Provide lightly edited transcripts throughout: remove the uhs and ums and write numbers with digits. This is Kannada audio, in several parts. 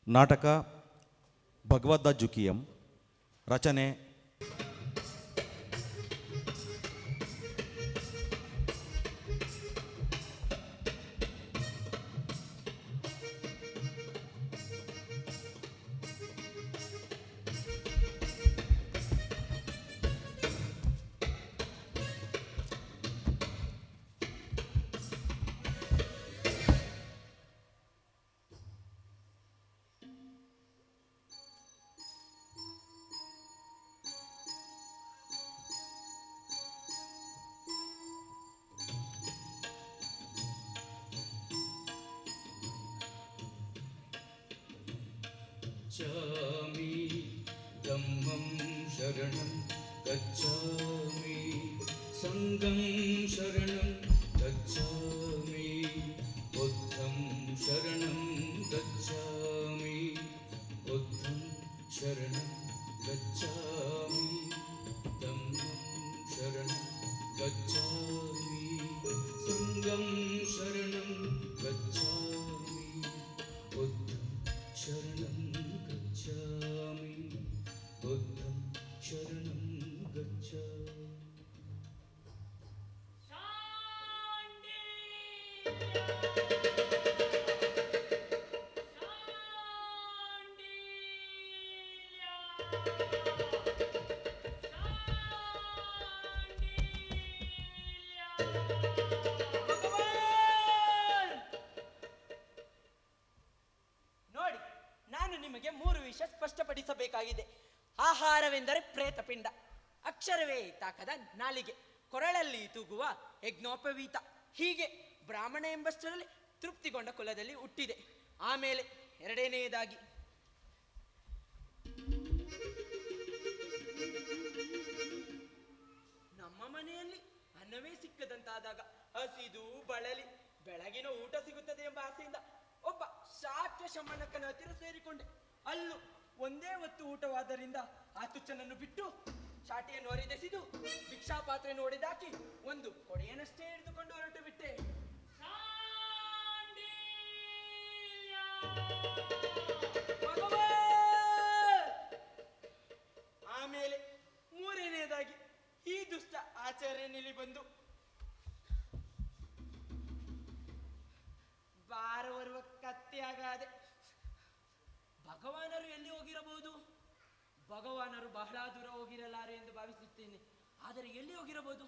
ನಾಟಕ ಭಗವದ್ದ ಜುಕಿಯಂ. ರಚನೆ गच्छामि धम्मं शरणं गच्छामि संघं शरणं गच्छामि बुद्धं शरणं गच्छामि बुद्धं शरणं गच्छामि धम्मं शरणं गच्छामि संघं शरणं गच्छामि बुद्धं शरणं गच्छामि बुद्धं शरणं गच्छामि. ನೋಡಿ, ನಾನು ನಿಮಗೆ 3 ವಿಷಯ ಸ್ಪಷ್ಟಪಡಿಸಬೇಕಾಗಿದೆ. ಆಹಾರವೆಂದರೆ ಪ್ರೇತಪಿಂಡ, ಅಕ್ಷರವೇ ತಾಕದ ನಾಲಿಗೆ, ಕೊರಳಲ್ಲಿ ತೂಗುವ ಯಜ್ಞೋಪವೀತ. ಹೀಗೆ ಬ್ರಾಹ್ಮಣ ಎಂಬಷ್ಟರಲ್ಲಿ ತೃಪ್ತಿಗೊಂಡ ಕುಲದಲ್ಲಿ ಹುಟ್ಟಿದೆ. ಆಮೇಲೆ ಎರಡನೆಯದಾಗಿ ನಮ್ಮ ಮನೆಯಲ್ಲಿ ಅನ್ನವೇ ಸಿಕ್ಕದಂತಾದಾಗ ಹಸಿದು ಬಳಲಿ ಬೆಳಗಿನ ಊಟ ಸಿಗುತ್ತದೆ ಎಂಬ ಆಸೆಯಿಂದ ಒಬ್ಬ ಶಾಕ್ಯ ಶಮನಕನ ಹತ್ತಿರ ಸೇರಿಕೊಂಡೆ. ಅಲ್ಲೂ ಒಂದೇ ಹೊತ್ತು ಊಟವಾದ್ದರಿಂದ ಆ ತುಚ್ಚನನ್ನು ಬಿಟ್ಟು ಚಾಟಿಯನ್ನು ಹೊರಿದೆಸಿದು ಭಿಕ್ಷಾ ಪಾತ್ರೆಯನ್ನು ಒಡೆದಾಕಿ ಒಂದು ಕೊಡೆಯನ್ನಷ್ಟೇ ಹಿಡಿದುಕೊಂಡು ಹೊರಟು ಬಿಟ್ಟೆ. ಆಮೇಲೆ ಮೂರನೆಯದಾಗಿ ಈ ದುಷ್ಟ ಆಚಾರ್ಯನಲ್ಲಿ ಬಂದು ಬಾರ ಬರುವ ಕತ್ತೆಯಾಗಾದೆ. ಭಗವಾನರು ಎಲ್ಲಿ ಹೋಗಿರಬಹುದು? ಭಗವಾನರು ಬಹಳ ದೂರ ಹೋಗಿರಲಾರೆ ಎಂದು ಭಾವಿಸುತ್ತೇನೆ. ಆದರೆ ಎಲ್ಲಿ ಹೋಗಿರಬಹುದು?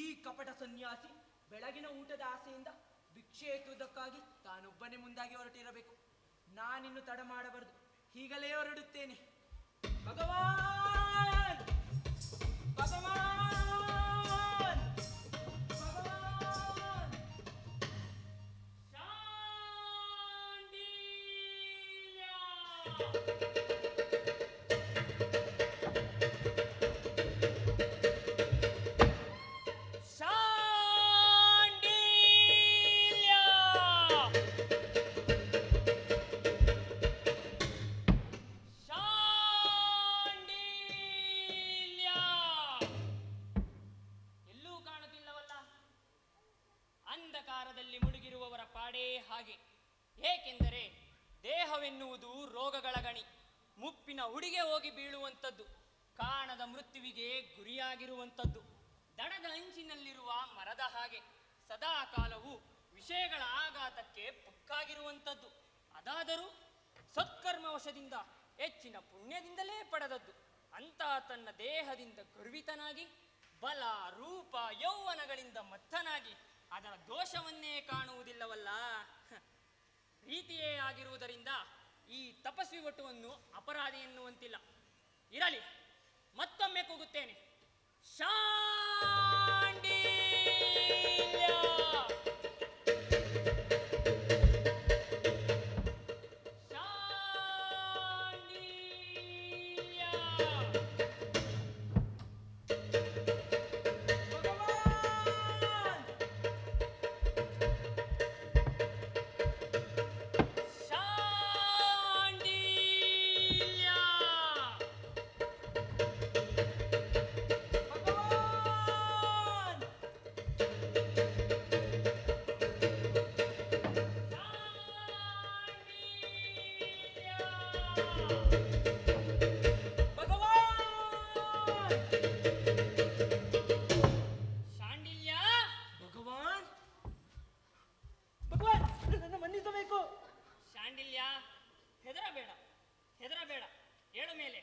ಈ ಕಪಟ ಸನ್ಯಾಸಿ ಬೆಳಗಿನ ಊಟದ ಆಸೆಯಿಂದ ಭಿಕ್ಷೆ ಎತ್ತುವುದಕ್ಕಾಗಿ ತಾನೊಬ್ಬನೇ ಮುಂದಾಗಿ ಹೊರಟಿರಬೇಕು. ನಾನಿನ್ನು ತಡ ಮಾಡಬಾರದು, ಈಗಲೇ ಹೊರಡುತ್ತೇನೆ. ಭಗವಾನ್ ಭಗವಾನ್ ಭಗವಾನ್ ಅಂಧಕಾರದಲ್ಲಿ ಮುಳುಗಿರುವವರ ಪಾಡೇ ಹಾಗೆ. ಏಕೆಂದರೆ ದೇಹವೆನ್ನುವುದು ರೋಗಗಳ ಗಣಿ, ಮುಪ್ಪಿನ ಉಡಿಗೆ ಹೋಗಿ ಬೀಳುವಂಥದ್ದು, ಕಾಣದ ಮೃತ್ಯುವಿಗೆ ಗುರಿಯಾಗಿರುವಂಥದ್ದು, ದಡದ ಅಂಚಿನಲ್ಲಿರುವ ಮರದ ಹಾಗೆ ಸದಾ ಕಾಲವು ವಿಷಯಗಳ ಆಘಾತಕ್ಕೆ ಪುಕ್ಕಾಗಿರುವಂಥದ್ದು. ಅದಾದರೂ ಸತ್ಕರ್ಮವಶದಿಂದ ಹೆಚ್ಚಿನ ಪುಣ್ಯದಿಂದಲೇ ಪಡೆದದ್ದು. ಅಂತ ತನ್ನ ದೇಹದಿಂದ ಗರ್ವಿತನಾಗಿ ಬಲ ರೂಪ ಯೌವನಗಳಿಂದ ಮತ್ತನಾಗಿ ಅದರ ದೋಷವನ್ನೇ ಕಾಣುವುದಿಲ್ಲವಲ್ಲ. ಪ್ರೀತಿಯೇ ಆಗಿರುವುದರಿಂದ ಈ ತಪಸ್ವಿ ಒಟ್ಟುವನ್ನು ಅಪರಾಧಿ ಎನ್ನುವಂತಿಲ್ಲ. ಇರಲಿ, ಮತ್ತೊಮ್ಮೆ ಕೂಗುತ್ತೇನೆ, ಶಾಂಡಿಲ್ಯ. ಭಗವಾನ್ ಶಾಂಡಿಲ್ಯ, ಭಗವಾನ್ ಭಗವಾನ್ ನನ್ನ ಮನ್ನಿಸಬೇಕು. ಶಾಂಡಿಲ್ಯ, ಹೆದರಬೇಡ, ಹೆದರಬೇಡ. ಏಳು ಮೇಲೆ.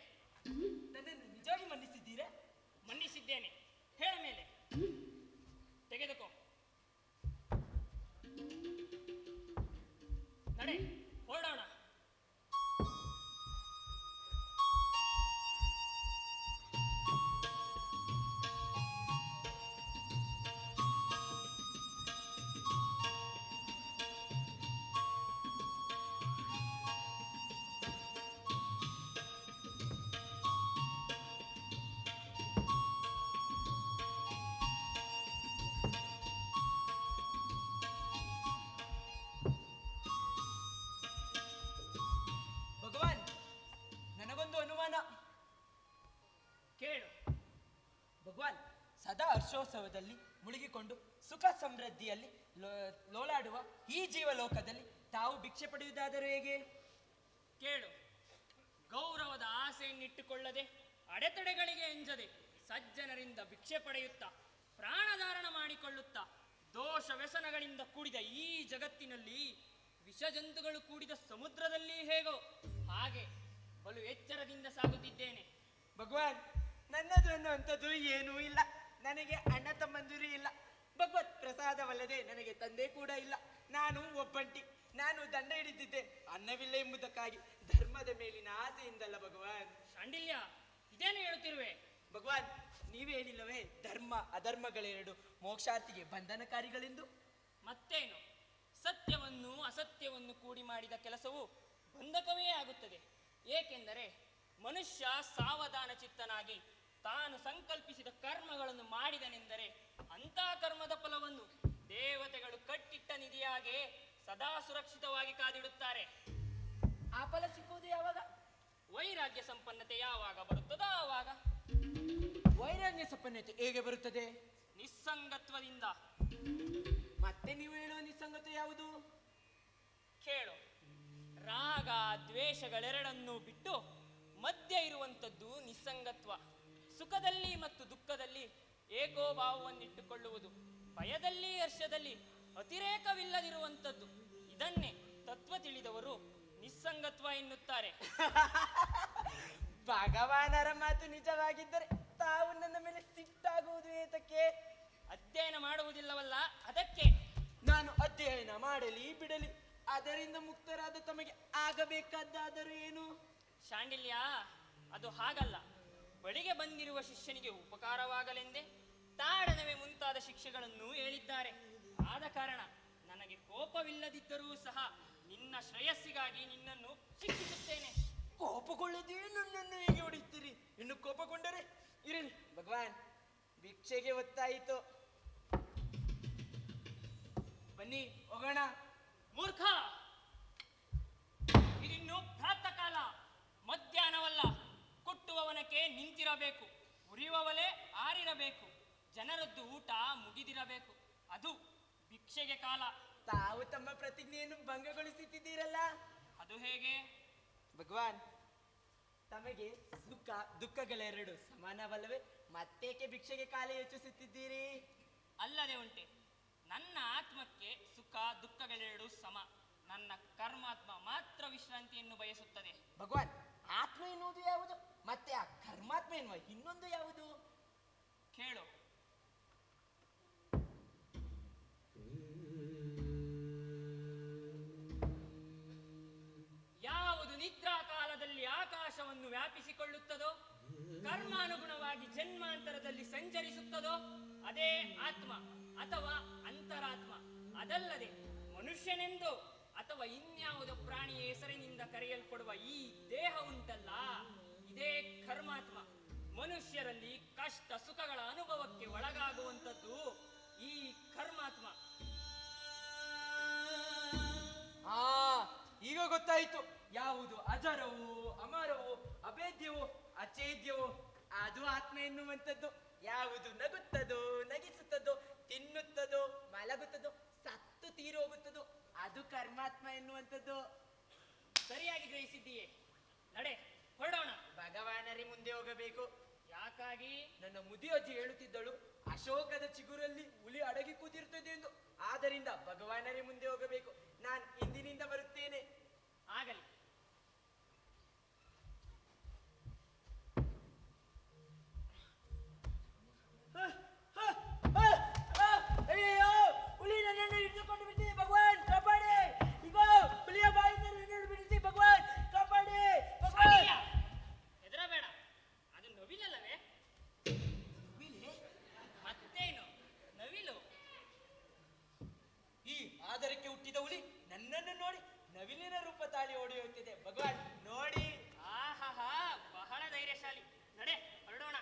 ನನ್ನನ್ನು ನಿಜವಾಗಿ ಮನ್ನಿಸಿದ್ದೀರಾ? ಮನ್ನಿಸಿದ್ದೇನೆ. ಹೇಳ ಮೇಲೆ. ತೆಗೆದುಕೋ. ನಡೆ, ಹೊರಡೋಣ. ಭಗವಾನ್, ನನಗೊಂದು ಅನುಮಾನ. ಕೇಳು. ಭಗವಾನ್, ಸದಾ ಹರ್ಷೋತ್ಸವದಲ್ಲಿ ಮುಳುಗಿಕೊಂಡು ಸುಖ ಸಮೃದ್ಧಿಯಲ್ಲಿ ಲೋಲಾಡುವ ಈ ಜೀವಲೋಕದಲ್ಲಿ ತಾವು ಭಿಕ್ಷೆ ಪಡೆಯುವುದಾದರೂ ಹೇಗೆ? ಕೇಳು. ಗೌರವದ ಆಸೆಯನ್ನಿಟ್ಟುಕೊಳ್ಳದೆ, ಅಡೆತಡೆಗಳಿಗೆ ಎಂಜದೆ, ಸಜ್ಜನರಿಂದ ಭಿಕ್ಷೆ ಪಡೆಯುತ್ತಾ, ಪ್ರಾಣಧಾರಣ ಮಾಡಿಕೊಳ್ಳುತ್ತಾ, ದೋಷ ವ್ಯಸನಗಳಿಂದ ಕೂಡಿದ ಈ ಜಗತ್ತಿನಲ್ಲಿ ವಿಷಜಂತುಗಳು ಕೂಡಿದ ಸಮುದ್ರದಲ್ಲಿ ಹೇಗೋ ಹಾಗೆ ಬಲು ಎಚ್ಚರದಿಂದ ಸಾಗುತ್ತಿದ್ದೇನೆ. ಭಗವಾನ್, ನನ್ನದು ಅನ್ನುವಂಥದ್ದು ಏನೂ ಇಲ್ಲ. ನನಗೆ ಅಣ್ಣ ತಮ್ಮಂದಿರು ಇಲ್ಲ. ಭಗವತ್ ಪ್ರಸಾದವಲ್ಲದೆ ನನಗೆ ತಂದೆ ಕೂಡ ಇಲ್ಲ. ನಾನು ಒಬ್ಬಂಟಿ. ನಾನು ದಂಡ ಹಿಡಿದಿದ್ದೆ ಅನ್ನವಿಲ್ಲ ಎಂಬುದಕ್ಕಾಗಿ, ಧರ್ಮದ ಮೇಲಿನ ಆಸೆಯಿಂದಲ್ಲ ಭಗವಾನ್. ಶಾಂಡಿಲ್ಯ, ಇದೇನು ಹೇಳುತ್ತಿರುವೆ? ಭಗವಾನ್, ನೀವೇ ಹೇಳಿಲ್ಲವೇ ಧರ್ಮ ಅಧರ್ಮಗಳೆರಡು ಮೋಕ್ಷಾರ್ಥಿಗೆ ಬಂಧನಕಾರಿಗಳೆಂದು? ಮತ್ತೇನು? ಸತ್ಯವನ್ನು ಅಸತ್ಯವನ್ನು ಕೂಡಿ ಮಾಡಿದ ಕೆಲಸವು ಬಂಧಕವೇ ಆಗುತ್ತದೆ. ಏಕೆಂದರೆ ಮನುಷ್ಯ ಸಾವಧಾನ ಚಿತ್ತನಾಗಿ ತಾನು ಸಂಕಲ್ಪಿಸಿದ ಕರ್ಮಗಳನ್ನು ಮಾಡಿದನೆಂದರೆ ಅಂಥ ಕರ್ಮದ ಫಲವನ್ನು ದೇವತೆಗಳು ಕಟ್ಟಿಟ್ಟ ನಿಧಿಯಾಗೆ ಸದಾ ಸುರಕ್ಷಿತವಾಗಿ ಕಾದಿಡುತ್ತಾರೆ. ಆ ಫಲ ಸಿಕ್ಕುವುದು ಯಾವಾಗ? ವೈರಾಗ್ಯ ಸಂಪನ್ನತೆ ಯಾವಾಗ ಬರುತ್ತದೋ ಆವಾಗ. ವೈರಾಗ್ಯ ಸಂಪನ್ನತೆ ಹೇಗೆ ಬರುತ್ತದೆ? ನಿಸ್ಸಂಗತ್ವದಿಂದ. ಮತ್ತೆ ನೀವು ಹೇಳುವ ನಿಸ್ಸಂಗತೆ ಯಾವುದು? ಕೇಳು. ರಾಗ ದ್ವೇಷಗಳೆರಡನ್ನೂ ಬಿಟ್ಟು ಮಧ್ಯ ಇರುವಂಥದ್ದು ನಿಸ್ಸಂಗತ್ವ. ಸುಖದಲ್ಲಿ ಮತ್ತು ದುಃಖದಲ್ಲಿ ಏಕೋಭಾವವನ್ನಿಟ್ಟುಕೊಳ್ಳುವುದು, ಭಯದಲ್ಲಿ ಹರ್ಷದಲ್ಲಿ ಅತಿರೇಕವಿಲ್ಲದಿರುವಂಥದ್ದು. ಇದನ್ನೇ ತತ್ವ ತಿಳಿದವರು ನಿಸ್ಸಂಗತ್ವ ಎನ್ನುತ್ತಾರೆ. ಭಗವಾನರ ಮಾತು ನಿಜವಾಗಿದ್ದರೆ ತಾವು ನನ್ನ ಮೇಲೆ ಸಿಟ್ಟಾಗುವುದು ಏತಕ್ಕೆ? ಅಧ್ಯಯನ ಮಾಡುವುದಿಲ್ಲವಲ್ಲ, ಅದಕ್ಕೆ. ನಾನು ಅಧ್ಯಯನ ಮಾಡಲಿ ಬಿಡಲಿ, ಅದರಿಂದ ಮುಕ್ತರಾದ ತಮಗೆ ಆಗಬೇಕಾದ್ದಾದರೂ ಏನು? ಶಾಂಡಿಲ್ಯ, ಅದು ಹಾಗಲ್ಲ. ಬಳಿಗೆ ಬಂದಿರುವ ಶಿಷ್ಯನಿಗೆ ಉಪಕಾರವಾಗಲೆಂದೇ ತಾಡನವೇ ಮುಂತಾದ ಶಿಕ್ಷೆಗಳನ್ನು ಹೇಳಿದ್ದಾರೆ. ಆದ ಕಾರಣ ನನಗೆ ಕೋಪವಿಲ್ಲದಿದ್ದರೂ ಸಹ ನಿನ್ನ ಶ್ರೇಯಸ್ಸಿಗಾಗಿ ನಿನ್ನನ್ನು ಶಿಕ್ಷಿಸುತ್ತೇನೆ. ಕೋಪಗೊಳ್ಳದೆ ನನ್ನನ್ನು ಹೇಗೆ ಹೊಡೆಯುತ್ತೀರಿ? ಇನ್ನು ಕೋಪಗೊಂಡರೆ ಇರಲಿ ಭಗವಾನ್, ಭಿಕ್ಷೆಗೆ ಒತ್ತಾಯಿತು. ಬನ್ನಿ ಹೋಗೋಣ. ಮೂರ್ಖ, ಇದಿನ್ನು ಪ್ರಾತಃ ಕಾಲ, ಮಧ್ಯಾಹ್ನವಲ್ಲ. ಕೊಟ್ಟುವವನಕ್ಕೆ ನಿಂತಿರಬೇಕು, ಉರಿಯುವವಲೇ ಆರಿರಬೇಕು, ಜನರದ್ದು ಊಟ ಮುಗಿದಿರಬೇಕು. ಅದು ಭಿಕ್ಷೆಗೆ ಕಾಲ. ತಾವು ತಮ್ಮ ಪ್ರತಿಜ್ಞೆಯನ್ನು ಭಂಗಗೊಳಿಸುತ್ತಿದ್ದೀರಲ್ಲ, ಅದು ಹೇಗೆ? ಭಗವಾನ್, ತಮಗೆ ಸುಖ ದುಃಖಗಳೆರಡು ಸಮಾನವಲ್ಲವೇ? ಮತ್ತೇಕೆ ಭಿಕ್ಷೆಗೆ ಕಾಲ ಯೋಚಿಸುತ್ತಿದ್ದೀರಿ? ಅಲ್ಲದೆ ಉಂಟೆ. ನನ್ನ ಆತ್ಮಕ್ಕೆ ಸುಖ ದುಃಖಗಳೆರಡು ಸಮ. ನನ್ನ ಕರ್ಮಾತ್ಮ ಮಾತ್ರ ವಿಶ್ರಾಂತಿಯನ್ನು ಬಯಸುತ್ತದೆ. ಭಗವಾನ್, ಆತ್ಮ ಎನ್ನುವುದು ಯಾವುದು? ಮತ್ತೆ ಆ ಕರ್ಮಾತ್ಮ ಎನ್ನುವ ಇನ್ನೊಂದು ಯಾವುದು? ಕೇಳು. ಯಾವುದು ನಿದ್ರಾ ಕಾಲದಲ್ಲಿ ಆಕಾಶವನ್ನು ವ್ಯಾಪಿಸಿಕೊಳ್ಳುತ್ತದೋ, ಕರ್ಮಾನುಗುಣವಾಗಿ ಜನ್ಮಾಂತರದಲ್ಲಿ ಸಂಚರಿಸುತ್ತದೋ ಅದೇ ಆತ್ಮ ಅಥವಾ ಅಂತರಾತ್ಮ. ಅದಲ್ಲದೆ ಮನುಷ್ಯನೆಂದು ಅಥವಾ ಇನ್ಯಾವುದೋ ಪ್ರಾಣಿಯ ಹೆಸರಿನಿಂದ ಕರೆಯಲ್ಪಡುವ ಈ ದೇಹ ಉಂಟಲ್ಲ, ಇದೇ ಕರ್ಮಾತ್ಮ. ಮನುಷ್ಯರಲ್ಲಿ ಕಷ್ಟ ಸುಖಗಳ ಅನುಭವಕ್ಕೆ ಒಳಗಾಗುವಂಥದ್ದು ಈ ಕರ್ಮಾತ್ಮ. ಆ ಈಗ ಗೊತ್ತಾಯಿತು. ಯಾವುದು ಅಜರವೋ ಅಮರವೋ ಅಭೇದ್ಯವೋ ಅಚೇದ್ಯವೋ ಅದು ಆತ್ಮ ಎನ್ನುವಂಥದ್ದು. ಯಾವುದು ನಗುತ್ತದೋ ನಗಿಸುತ್ತದೋ ತಿನ್ನುತ್ತದೋ ಮಲಗುತ್ತದೋ ಸತ್ತು ತೀರೋಗುತ್ತದೋ ಅದು ಕರ್ಮಾತ್ಮ ಎನ್ನುವಂಥದ್ದು. ಸರಿಯಾಗಿ ಗ್ರಹಿಸಿದ್ದೀಯೇ. ನಡೆ ಹೊರಡೋಣ. ಭಗವಾನರೇ ಮುಂದೆ ಹೋಗಬೇಕು. ಯಾಕಾಗಿ? ನನ್ನ ಮುದಿಯಜ್ಜಿ ಹೇಳುತ್ತಿದ್ದಳು, ಅಶೋಕದ ಚಿಗುರಲ್ಲಿ ಹುಲಿ ಅಡಗಿ ಕೂತಿರುತ್ತದೆ ಎಂದು. ಆದ್ದರಿಂದ ಭಗವಾನರೇ ಮುಂದೆ ಹೋಗಬೇಕು. ನಾನು ಇಂದಿನಿಂದ ಬರುತ್ತೇನೆ. ಆಗಲಿ. ಅಯ್ಯೋ, ಹುಲಿ ನನ್ನನ್ನು ಹಿಡಿದುಕೊಂಡು ಬಿಟ್ಟಿದೆ. ಭಗವಾನ್ ಕಾಪಾಡಿ. ಈಗ ಹುಲಿಯ ಬಾಯಿಂದ ನನ್ನನ್ನು ಬಿಡಿಸಿ. ಭಗವಾನ್ ಕಾಪಾಡಿ. ಭಗವಾನ್. ಹೆದರಬೇಡ, ಅದು ನವಿಲಲ್ಲವೇ? ಮತ್ತೇನು, ನವಿಲು. ಈ ಆದರಕ್ಕೆ ಹುಟ್ಟಿದ ಹುಲಿ ನನ್ನನ್ನು ನೋಡಿ ನವಿಲಿನ ರೂಪ ತಾಳಿ ಓಡಿ ಹೋಗ್ತಿದೆ. ಭಗವಾನ್ ನೋಡಿ. ಆಹಾಹಾ, ಬಹಳ ಧೈರ್ಯಶಾಲಿ. ನಡೆ ಹೊರಡೋಣ.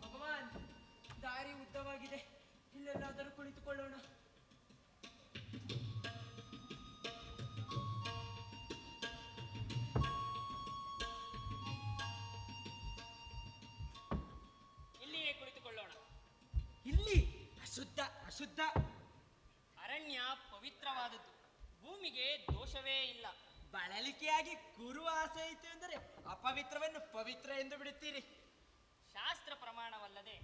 ಭಗವಾನ್, ದಾರಿ ಉದ್ದವಾಗಿದೆ. ಇಲ್ಲೆಲ್ಲಾದರೂ ಕುಳಿತುಕೊಳ್ಳೋಣ. ಇಲ್ಲಿಯೇ ಕುಳಿತುಕೊಳ್ಳೋಣ. ಇಲ್ಲಿ ಅಶುದ್ಧ ಅಶುದ್ಧ. ಅರಣ್ಯ ಪವಿತ್ರವಾದದ್ದು, ಭೂಮಿಗೆ ದೋಷವೇ ಇಲ್ಲ. ಬಳಲಿಕೆಯಾಗಿ ಕೂರುವ ಆಸೆ ಇತ್ತು ಎಂದರೆ ಅಪವಿತ್ರವನ್ನು ಪವಿತ್ರ ಎಂದು ಬಿಡುತ್ತೀರಿ. ಶಾಸ್ತ್ರ ಪ್ರಮಾಣವಲ್ಲದೆ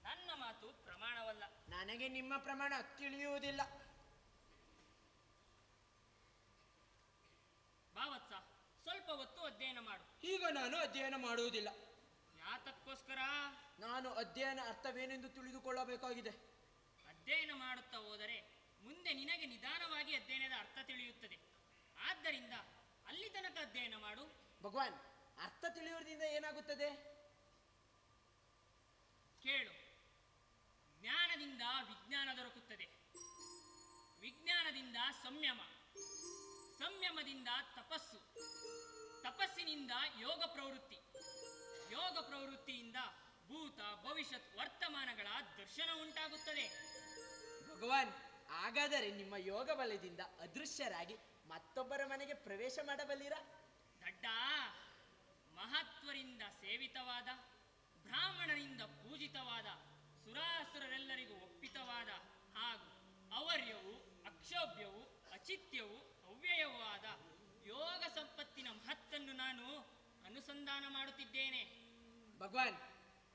ನನ್ನ ಮಾತು ಪ್ರಮಾಣವಲ್ಲ. ನನಗೆ ನಿಮ್ಮ ಪ್ರಮಾಣ ತಿಳಿಯುವುದಿಲ್ಲ. ಭಾವತ್ಸ, ಸ್ವಲ್ಪ ಹೊತ್ತು ಅಧ್ಯಯನ ಮಾಡು. ಈಗ ನಾನು ಅಧ್ಯಯನ ಮಾಡುವುದಿಲ್ಲ. ಯಾತಕ್ಕೋಸ್ಕರ? ನಾನು ಅಧ್ಯಯನ ಅರ್ಥವೇನೆಂದು ತಿಳಿದುಕೊಳ್ಳಬೇಕಾಗಿದೆ. ಅಧ್ಯಯನ ಮಾಡುತ್ತಾ ಹೋದರೆ ಮುಂದೆ ನಿನಗೆ ನಿಧಾನವಾಗಿ ಅಧ್ಯಯನದ ಅರ್ಥ ತಿಳಿಯುತ್ತದೆ. ಆದ್ದರಿಂದ ಅಲ್ಲಿ ತನಕ ಅಧ್ಯಯನ ಮಾಡು. ಭಗವಾನ್, ಅರ್ಥ ತಿಳಿಯುವುದರಿಂದ ಏನಾಗುತ್ತದೆ? ಕೇಳು. ಜ್ಞಾನದಿಂದ ವಿಜ್ಞಾನ ದೊರಕುತ್ತದೆ, ವಿಜ್ಞಾನದಿಂದ ಸಂಯಮ, ಸಂಯಮದಿಂದ ತಪಸ್ಸು, ತಪಸ್ಸಿನಿಂದ ಯೋಗ ಪ್ರವೃತ್ತಿ, ಯೋಗ ಪ್ರವೃತ್ತಿಯಿಂದ ಭೂತ ಭವಿಷ್ಯತ್ ವರ್ತಮಾನಗಳ ದರ್ಶನ ಉಂಟಾಗುತ್ತದೆ. ಭಗವಾನ್, ಹಾಗಾದರೆ ನಿಮ್ಮ ಯೋಗ ಬಲದಿಂದ ಅದೃಶ್ಯರಾಗಿ ಮತ್ತೊಬ್ಬರ ಮನೆಗೆ ಪ್ರವೇಶ ಮಾಡಬಲ್ಲಿರಾ? ದಡ್ಡ, ಮಹತ್ವರಿಂದ ಸೇವಿತವಾದ, ಬ್ರಾಹ್ಮಣರಿಂದ ಪೂಜಿತವಾದ, ಸುರಾಸುರರೆಲ್ಲರಿಗೂ ಒಪ್ಪಿತವಾದ ಹಾಗೂ ಅವರ್ಯವು ಅಕ್ಷೋಭ್ಯವು ಅಚಿತ್ಯವು ಅವ್ಯಯವೂ ಆದ ಯೋಗ ಸಂಪತ್ತಿನ ಮಹತ್ತನ್ನು ನಾನು ಅನುಸಂಧಾನ ಮಾಡುತ್ತಿದ್ದೇನೆ. ಭಗವಾನ್,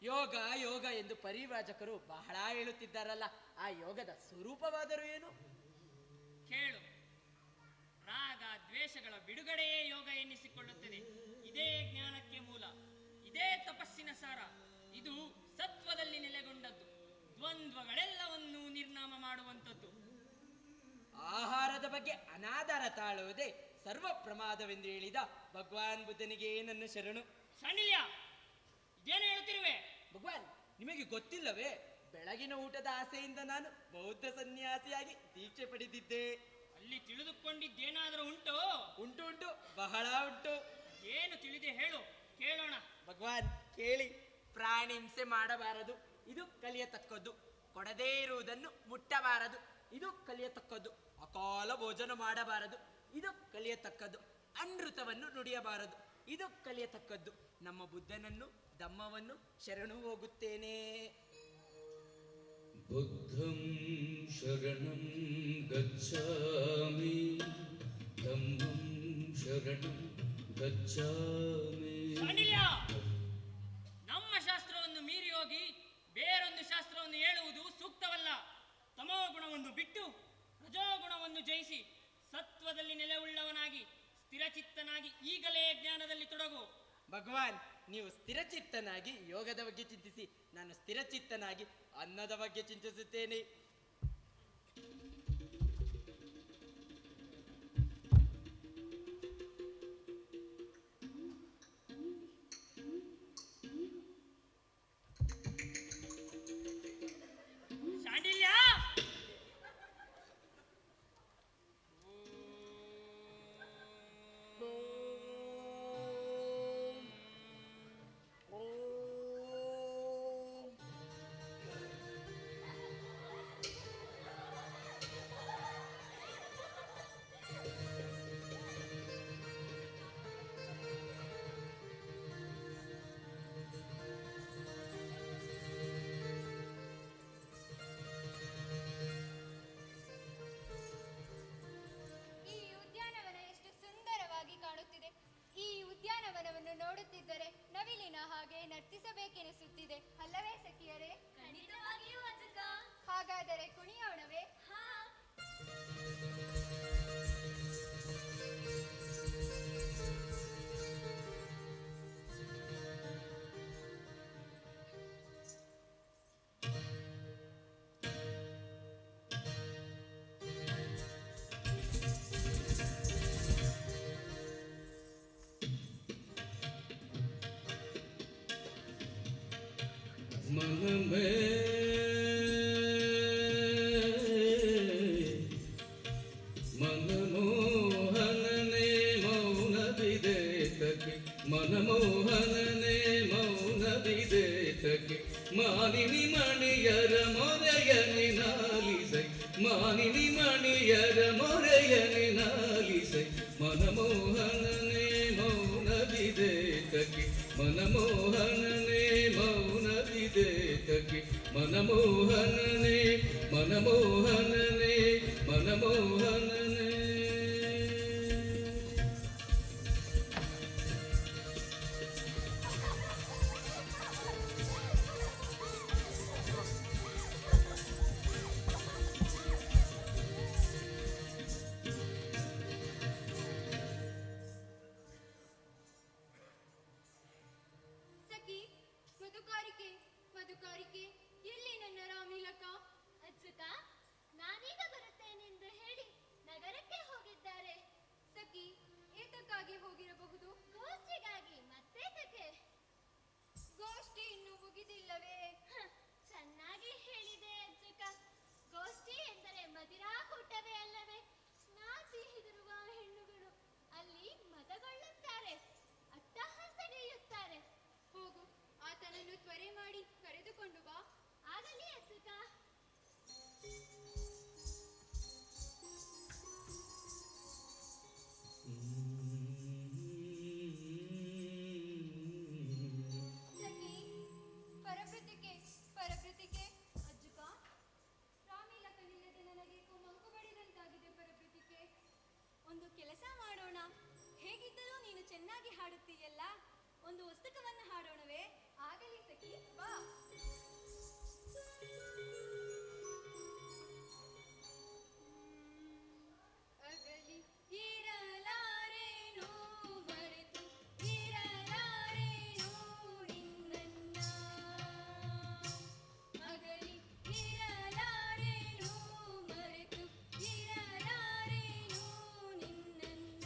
ಯೋಗ ಯೋಗ ಎಂದು ಪರಿವ್ರಾಜಕರು ಬಹಳ ಹೇಳುತ್ತಿದ್ದಾರಲ್ಲ, ಆ ಯೋಗದ ಸ್ವರೂಪವಾದರೂ ಏನು? ಕೇಳು. ರಾಗ ದ್ವೇಷಗಳ ಬಿಡುಗಡೆಯೇ ಯೋಗ ಎನ್ನಿಸಿಕೊಳ್ಳುತ್ತದೆ. ಇದೇ ಜ್ಞಾನಕ್ಕೆ ಮೂಲ, ಇದೇ ತಪಸ್ಸಿನ ಸಾರ. ಇದು ಸತ್ವದಲ್ಲಿ ನೆಲೆಗೊಂಡದ್ದು, ದ್ವಂದ್ವಗಳೆಲ್ಲವನ್ನೂ ನಿರ್ನಾಮ ಮಾಡುವಂಥದ್ದು. ಆಹಾರದ ಬಗ್ಗೆ ಅನಾದರ ತಾಳುವುದೇ ಸರ್ವ ಪ್ರಮಾದವೆಂದು ಹೇಳಿದ ಭಗವಾನ್ ಬುದ್ಧನಿಗೆ ನನ್ನ ಶರಣು. ಶಾಂಡಿಲ್ಯ, ಇದೇನು ಹೇಳುತ್ತಿರುವೆ? ಭಗವಾನ್, ನಿಮಗೆ ಗೊತ್ತಿಲ್ಲವೇ, ಬೆಳಗಿನ ಊಟದ ಆಸೆಯಿಂದ ನಾನು ಬೌದ್ಧ ಸನ್ಯಾಸಿಯಾಗಿ ದೀಕ್ಷೆ ಪಡೆದಿದ್ದೆ. ಅಲ್ಲಿ ತಿಳಿದುಕೊಂಡಿದ್ದೇನಾದರೂ ಉಂಟು? ಉಂಟು ಉಂಟು, ಬಹಳ ಉಂಟು. ಏನು ತಿಳಿದೆ ಹೇಳು, ಕೇಳೋಣ. ಭಗವಾನ್ ಕೇಳಿ. ಪ್ರಾಣಿ ಹಿಂಸೆ ಮಾಡಬಾರದು, ಇದು ಕಲಿಯತಕ್ಕದ್ದು. ಕೊಡದೇ ಇರುವುದನ್ನು ಮುಟ್ಟಬಾರದು, ಇದು ಕಲಿಯತಕ್ಕದ್ದು. ಅಕಾಲ ಭೋಜನ ಮಾಡಬಾರದು, ಇದು ಕಲಿಯತಕ್ಕದ್ದು. ಅನೃತವನ್ನು ನುಡಿಯಬಾರದು, ಇದು ಕಲಿಯತಕ್ಕದ್ದು. ನಮ್ಮ ಬುದ್ಧನನ್ನು ಧಮ್ಮವನ್ನು ಶರಣು ಹೋಗುತ್ತೇನೆ. ಬುದ್ಧಂ ಶರಣಂ ಗಚ್ಛಾಮಿ, ಧಮ್ಮಂ ಶರಣಂ ಗಚ್ಛಾಮಿ. ಶಾಂಡಿಲ್ಯ, ನಮ್ಮ ಶಾಸ್ತ್ರವನ್ನು ಮೀರಿ ಹೋಗಿ ಬೇರೊಂದು ಶಾಸ್ತ್ರವನ್ನು ಹೇಳುವುದು ಸೂಕ್ತವಲ್ಲ. ತಮೋ ಗುಣವನ್ನು ಬಿಟ್ಟು ರಜೋಗುಣವನ್ನು ಜಯಿಸಿ ಸತ್ವದಲ್ಲಿ ನೆಲೆಯುಳ್ಳವನಾಗಿ ಸ್ಥಿರಚಿತ್ತನಾಗಿ ಈಗಲೇ ಜ್ಞಾನದಲ್ಲಿ ತೊಡಗು. ಭಗವಾನ್, ನೀವು ಸ್ಥಿರಚಿತ್ತನಾಗಿ ಯೋಗದ ಬಗ್ಗೆ ಚಿಂತಿಸಿ, ನಾನು ಸ್ಥಿರಚಿತ್ತನಾಗಿ ಅನ್ನದ ಬಗ್ಗೆ ಚಿಂತಿಸುತ್ತೇನೆ. ಶಾಂಡಿಲ್ಯ, ಮನಮೇ ಮನಮೋಹನನೇ ಮೌನ ವಿದೇತಕ್ಕೆ ಮನಮೋಹನನೇ ಮೌನ ವಿದೇತಕ್ಕೆ ಮಾನಿನಿ ಮಣಿಯರ ಮೊರೆಯನಿ ನಾಲಿಸೈ ಮಾನಿನಿ ಮಣಿಯರ ಮೊರೆಯನಿ ನಾಲಿಸೈ ಮನಮೋಹನನೇ ಮೌನ ವಿದೇತಕ್ಕೆ ಮನಮೋಹನನೇ ಮೌನ ವಿದೇತಕ್ಕೆ ಮನಮೋಹನನೇ ಮನಮೋಹನನೇ ಮನಮೋಹನನೇ ಸಖಿ ಮಧುಕಾರಿಕೆ ಮಧುಕಾರಿಕೆ ಎಲ್ಲಿ ನನ್ನ ರಾಮೀಲಕ ಅಜ್ಜಕ ನಾನೀಗ ಬರುತ್ತೇನೆಂದು ಹೇಳಿ ನಗರಕ್ಕೆ ಹೋಗಿದ್ದಾರೆ ಸಖಿ ಏತಕ್ಕಾಗಿ ಹೋಗಿರಬಹುದು ಗೋಷ್ಠಿಗಾಗಿ ಮತ್ತೇತಕ್ಕೆ ಗೋಷ್ಠಿ ಇನ್ನೂ ಮುಗಿದಿಲ್ಲವೇ ಚೆನ್ನಾಗಿ ಹೇಳಿದೆ ಅಜ್ಜಕ ಗೋಷ್ಠಿ ಎಂದರೆ ಮದಿರಾಕೂಟವೇ ಅಲ್ಲವೇ ನಾಚಿ ಹೆದರುವ ಹೆಣ್ಣುಗಳು ಅಲ್ಲಿ ಮದಗೊಳ್ಳುತ್ತಾರೆ ಅಟ್ಟಹಾಸಗೆಯುತ್ತಾರೆ ಹೋಗು ಆತನನ್ನು ತ್ವರೆ ಮಾಡಿ ಕರೆದುಕೊಂಡು ಬಾ ಆಗಲಿ ಅಜ್ಜಕ ಸಖಿ ಪರಪ್ರತಿಕೆ ಪರಪ್ರತಿಕೆ ಅಜ್ಜಕ ರಾಮೀಲಕನಿಲ್ಲದೆ ನನಗೇಕೋ ಮಂಕು ಬಡಿದಂತಾಗಿದೆ ಪರಪ್ರತಿಕೆ ಒಂದು ಕೆಲಸ ಮಾಡೋಣ ಹೇಗಿದ್ದರೂ ನೀನು ಚೆನ್ನಾಗಿ ಹಾಡುತ್ತೀಯಲ್ಲ ಒಂದು ಪುಸ್ತಕವನ್ನು ಹಾಡೋಣವೇ ಆಗಲಿ ಸಖಿ ಬಾ ಅಗಲಿ ಇರಲಾರೇನೋ ಮರೆತು ಇರಲಾರೇನೋ ನಿನ್ನನ್ನ ಅಗಲಿ ಇರಲಾರೇನೋ ಮರೆತು ಇರಲಾರೇನೋ ನಿನ್ನನ್ನ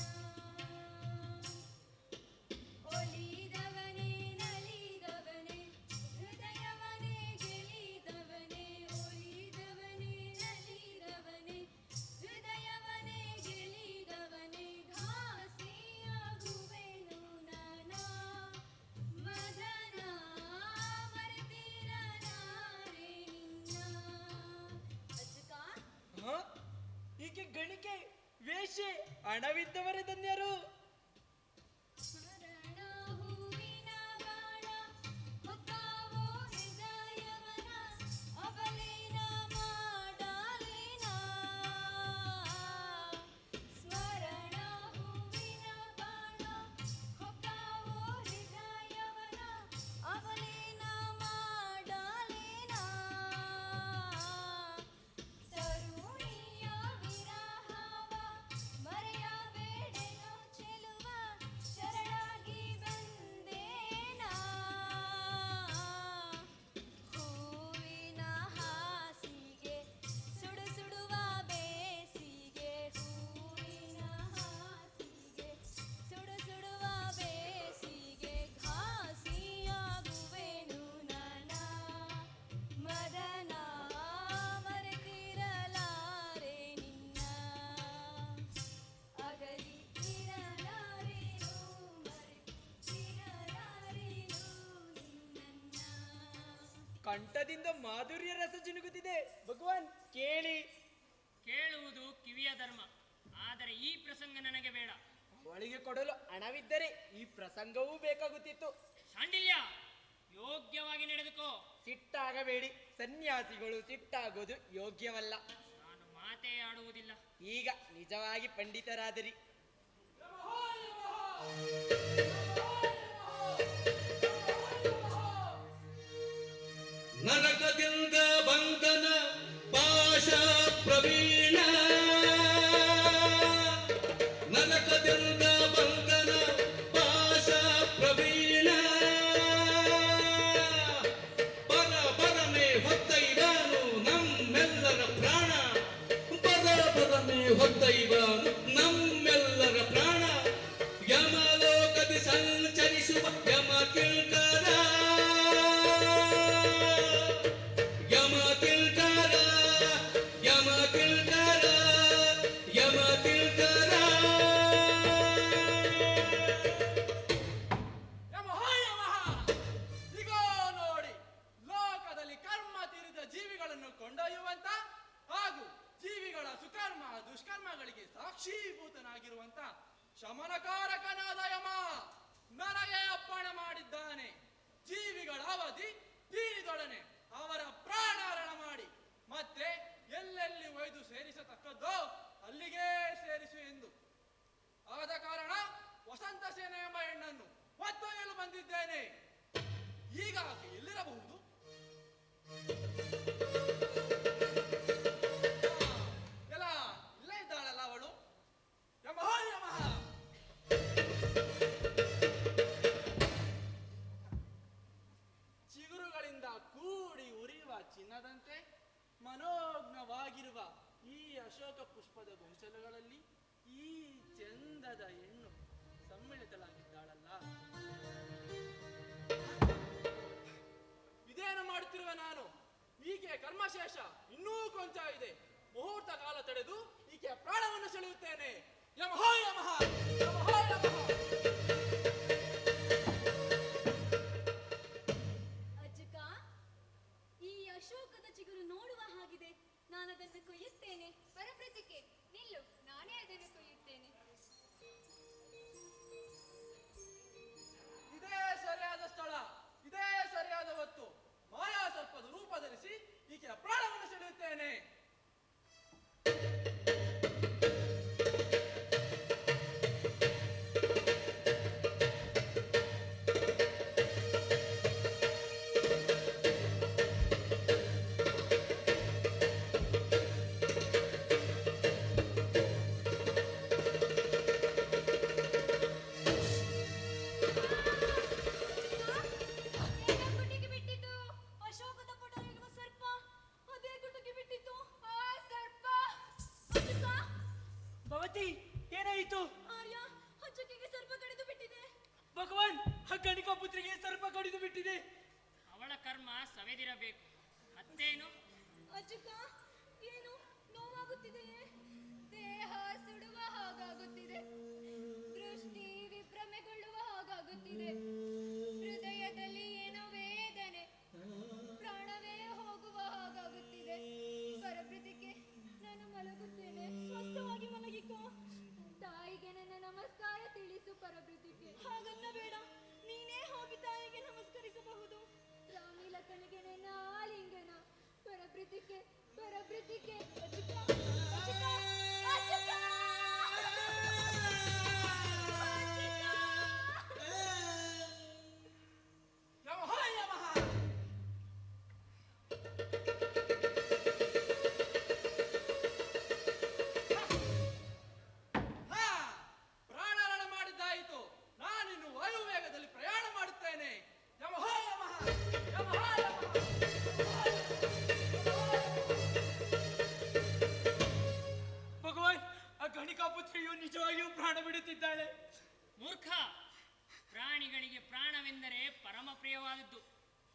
ಒಲಿದವನೇ ನಲಿದವನೇ ಹೃದಯವನೇ ಗೆಲಿದವನೇ ಒಲಿದವನೇ ನಲಿದವನೇ ಹೃದಯವನೇ ಗೆಲಿದವನೇ ಘಾಸಿಯಾಗುವೆನು ನಾನಾ ಮದನ ಮರೆತಿರಲಾರೆ ನಿನ್ನ ಅಜ್ಜಕ ಹ? ಈಕೆ ಗಣಿಕೆ ವೇಷೆ ಹಣವಿದ್ದವರೇ ಧನ್ಯರು ಸ್ಮರಣ ಹೂವಿನ ಬಾಣ ಹೊತ್ತಾವೋ ಹೃದಯವನ ಅಬಲೇನ ಮಾಡಲೇನ ಸ್ಮರಣ ಹೂವಿನ ಬಾಣ ಹೊತ್ತಾವೋ ಹೃದಯವನ ಅಬಲೇನ ಮಾಡಲೇನ ತರುಣಿಯ ವಿರಹವ ಮರೆಯಬೇಡೆನೋ ಚೆಲುವ ಶರಣಾಗಿ ಬಂದೇನಾ ಹೂವಿನ ಹಾಸಿಗೆ ಸುಡು ಸುಡುವ ಬೇಸಿಗೆ ಹೂವಿನ ಹಾಸಿಗೆ ಸುಡು ಸುಡುವ ಬೇಸಿಗೆ ಘಾಸಿಯಾಗುವೆನು ನಾನಾ ಮದನ ಮರೆತಿರಲಾರೆ ನಿನ್ನ ಅಗಲಿ ಇರಲಾರೇನೋ ಮರೆತಿರಲಾರೇನೋ ನಿನ್ನನ್ನ ಕಂಠದಿಂದ ಮಾಧುರ್ಯ ರಸ ಜಿನುಗುತ್ತಿದೆ ಭಗವಾನ್ ಕೇಳಿ ಕೇಳುವುದು ಕಿವಿಯ ಧರ್ಮ, ಆದರೆ ಈ ಪ್ರಸಂಗ ನನಗೆ ಬೇಡ. ಅವಳಿಗೆ ಕೊಡಲು ಹಣವಿದ್ದರೆ ಈ ಪ್ರಸಂಗವೂ ಬೇಕಾಗುತ್ತಿತ್ತು. ಶಾಂಡಿಲ್ಯ, ಯೋಗ್ಯವಾಗಿ ನಡೆದುಕೋ. ಸಿಟ್ಟಾಗಬೇಡಿ, ಸನ್ಯಾಸಿಗಳು ಸಿಟ್ಟಾಗೋದು ಯೋಗ್ಯವಲ್ಲ. ನಾನು ಮಾತೇ ಆಡುವುದಿಲ್ಲ. ಈಗ ನಿಜವಾಗಿ ಪಂಡಿತರಾದರಿ. ನರಕದಿಂದ ಬಂಧನ ಪಾಶ ಪ್ರವೀಣ ನರಕದಿಂದ ಬಂಧನ ಪಾಶ ಪ್ರವೀಣ ಪರ ಪರಮೆ ಹೊತ್ತೈವಾನು ನಮ್ಮೆಲ್ಲರ ಪ್ರಾಣ ಪರ ಪರಮೆ ಹೊತ್ತೈವಾನು ನಮ್ಮೆಲ್ಲರ ಪ್ರಾಣ ಯಮಲೋಕದಿ ಸಂಚರಿಸುವ ಯಮ ಕಿಂಕರ ದುಷ್ಕರ್ಮಗಳಿಗೆ ಸಾಕ್ಷೀಭೂತನಾಗಿರುವಂತ ಶಮನಕಾರಕನಾದ ಯಮ ನನಗೆ ಅಪ್ಪಣೆ ಮಾಡಿದ್ದಾನೆ. ಜೀವಿಗಳ ಅವಧಿ ತೀರಿದೊಡನೆ ಅವರ ಪ್ರಾಣಾರಣ ಮಾಡಿ ಮತ್ತೆ ಎಲ್ಲೆಲ್ಲಿ ಒಯ್ದು ಸೇರಿಸತಕ್ಕದ್ದೋ ಅಲ್ಲಿಗೆ ಸೇರಿಸು ಎಂದು. ಆದ ಕಾರಣ ವಸಂತ ಸೇನೆ ಎಂಬ ಹೆಣ್ಣನ್ನು ಹೊತ್ತೊಯ್ಯಲು ಬಂದಿದ್ದೇನೆ. ಈಗ ಆಕೆ ಎಲ್ಲಿರಬಹುದು? ಎಲ್ಲ ಇಲ್ಲೇ ಇದ್ದಾಳಲ್ಲ ಅವಳು. ಯಮಃ ಯಮಃ. ಚಿಗುರುಗಳಿಂದ ಕೂಡಿ ಉರಿಯುವ ಚಿನ್ನದಂತೆ ಮನೋಜ್ಞವಾಗಿರುವ ಈ ಅಶೋಕ ಪುಷ್ಪದ ಗೊಂಚಲುಗಳಲ್ಲಿ ಈ ಚಂದದ ಹೆಣ್ಣು ಸಮ್ಮಿಳಿತಳಾಗಿದ್ದಾಳಲ್ಲ. ಇದೇನು ಮಾಡುತ್ತಿರುವ ನಾನು? ಈಕೆ ಕರ್ಮಶೇಷ ಇನ್ನೂ ಕೊಂಚ ಇದೆ. ಮುಹೂರ್ತ ಕಾಲ ತಡೆದು ಈಕೆ ಪ್ರಾಣವನ್ನು ಸೆಳೆಯುತ್ತೇನೆ. ಯಮಃ ಯಮಃ ಯಮಃ ಯಮಃ. ಅಜ್ಜಕ, ಈ ಅಶೋಕದ ಚಿಗುರು ನೋಡುವ ಹಾಗಿದೆ. ನಾನದನ್ನು ಕೊಯ್ಯುತ್ತೇನೆ. ಪರಪ್ರತಿಕೆ ನಿಲ್ಲು, ನಾನೇ ಅದನ್ನು ಕೊಯ್ಯುತ್ತೇನೆ. ಇದೇ ಸರಿಯಾದ ಸ್ಥಳ, ಇದೇ ಸರಿಯಾದ ಹೊತ್ತು. ಮಾಯಾ ಸರ್ಪದ ರೂಪ ಧರಿಸಿ ಈಕೆಯ ಪ್ರಾಣವನ್ನು ಸೆಳೆಯುತ್ತೇನೆ. ಗುಟ್ಟಿಗೆ ಬಿಟ್ಟಿತು ಅಶೋಕದ ಪೊಟಲಿರುವ ಸರ್ಪ. ಅದೇ ಗುಟ್ಟಿಗೆ ಬಿಟ್ಟಿತು ಆ ಸರ್ಪ. ಅಜ್ಜಕ, ಭವತಿ, ಏನಾಯಿತು? ಆರ್ಯ, ಅಜ್ಜಕಿಗೆ ಸರ್ಪ ಕಡಿದು ಬಿಟ್ಟಿದೆ. ಭಗವಾನ್, ಕಣಿಕಾ ಪುತ್ರಿಗೆ ಸರ್ಪ ಕಡಿದು ಬಿಟ್ಟಿದೆ. ಅವಳ ಕರ್ಮ ಸವೆದಿರಬೇಕು. ಮತ್ತೇನು? ಅಜ್ಜಕ, ಏನು ನೋವಾಗುತ್ತಿದೆಯೇ? ದೇಹ ಸುಡುವ ಹಾಗಾಗುತ್ತಿದೆ. ದೃಷ್ಟಿ ವಿಭ್ರಮೆಗೊಳ್ಳುವ ಹಾಗಾಗುತ್ತಿದೆ. ಹೃದಯದಲ್ಲಿ ಏನೋ ವೇದನೆ, ಪ್ರಾಣವೇ ಹೋಗುವ ಹಾಗಾಗುತ್ತಿದೆ. ಪರಪ್ರತಿಕೆ, ನಾನು ಮಲಗುತ್ತೇನೆ. ಸ್ವಸ್ಥವಾಗಿ ಮಲಗಿಕೋ. ತಾಯಿಗೆ ನನ್ನ ನಮಸ್ಕಾರ ತಿಳಿಸು ಪರಪ್ರತಿಕೆ. ಹಾಗನ್ನ ಬೇಡ, ನೀನೇ ಹೋಗಿ ತಾಯಿಗೆ ನಮಸ್ಕರಿಸಬಹುದು. ರಾಮಿಲಕನಿಗೆ ನನ್ನ ಆಲಿಂಗನ. ಪರಪ್ರತಿಕೆ, ಪರಪ್ರತಿಕೆ. ಅಜ್ಜಕ, ಅಜ್ಜಕ, ಅಜ್ಜಕ! ಯಮಃ ಯಮಃ. ಹಾ, ಪ್ರಾಣಾರಣ ಮಾಡಿದ್ದಾಯಿತು. ನಾನಿನ್ನು ವಾಯುವೇಗದಲ್ಲಿ ಪ್ರಯಾಣ ಮಾಡುತ್ತೇನೆ. ಯಮಃ ಯಮಃ ಯಮಃ ಯಮಃ. ಭಗವಾನ್, ಕಣಿಕಾ ಪುತ್ರಿಯು ನಿಜವಾಗಿಯೂ ಪ್ರಾಣ ಬಿಡುತ್ತಿದ್ದಾಳೆ. ಮೂರ್ಖ! ಪ್ರಾಣಿಗಳಿಗೆ ಪ್ರಾಣವೆಂದರೆ ಪರಮ ಪ್ರಿಯವಾದದ್ದು.